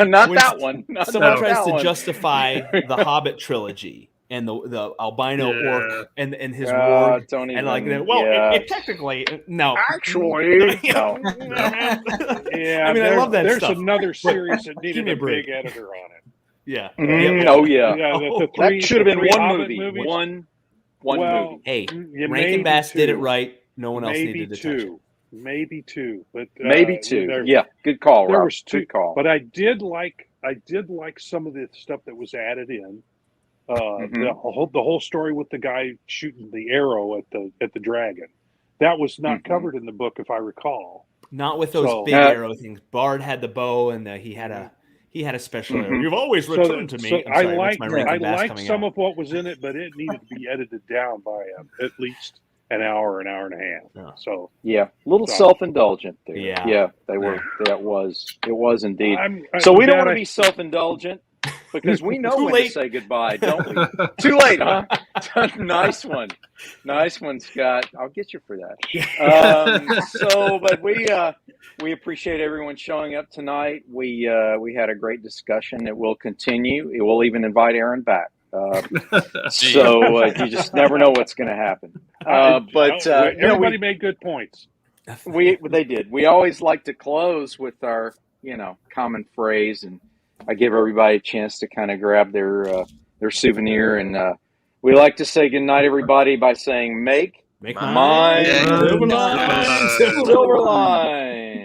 Not When that one. Not Someone that tries to one. justify the Hobbit trilogy and the albino orc and his Ah, ward don't and like even- well, yeah. it technically no. Actually, no. Yeah, I mean, I love that There's stuff. another series that Give needed me a a break. big editor on it. Yeah. Mhm. Oh yeah. Yeah, the That three- should have been the three one Hobbit movie. movies. One Well, movie. Hey, Yeah, Rankin Bass maybe did it two. right. No one else Maybe needed to touch it. two. Maybe two. But Maybe two. there- Yeah, good call, There Rob. was two. Good call. But I did like some of the stuff that was added in. The whole story with the guy shooting the arrow at the dragon. That was not covered in the book, if I recall. Not with those So- big arrow things. Bard had the bow and he had a special arrow. You've always returned to me. So I'm sorry, I that's my Rankin Bass liked coming some out. of what was in it, but it needed to be edited down by at least an hour and a half. Yeah. So Yeah, a little So- self-indulgent there. Yeah. They were. It was indeed. I'm So we don't glad want to I- be self-indulgent because we know Too when late. to say goodbye, don't we? Too late, huh? Nice one, Scott. I'll get you for that. But we appreciate everyone showing up tonight. We had a great discussion. It will continue. It will even invite Aaron back. So you just never know what's going to happen. Everybody made good points. They did. We always like to close with our common phrase, and I give everybody a chance to kind of grab their souvenir, and we like to say good night, everybody, by saying make Make mine Silverline. Silverline.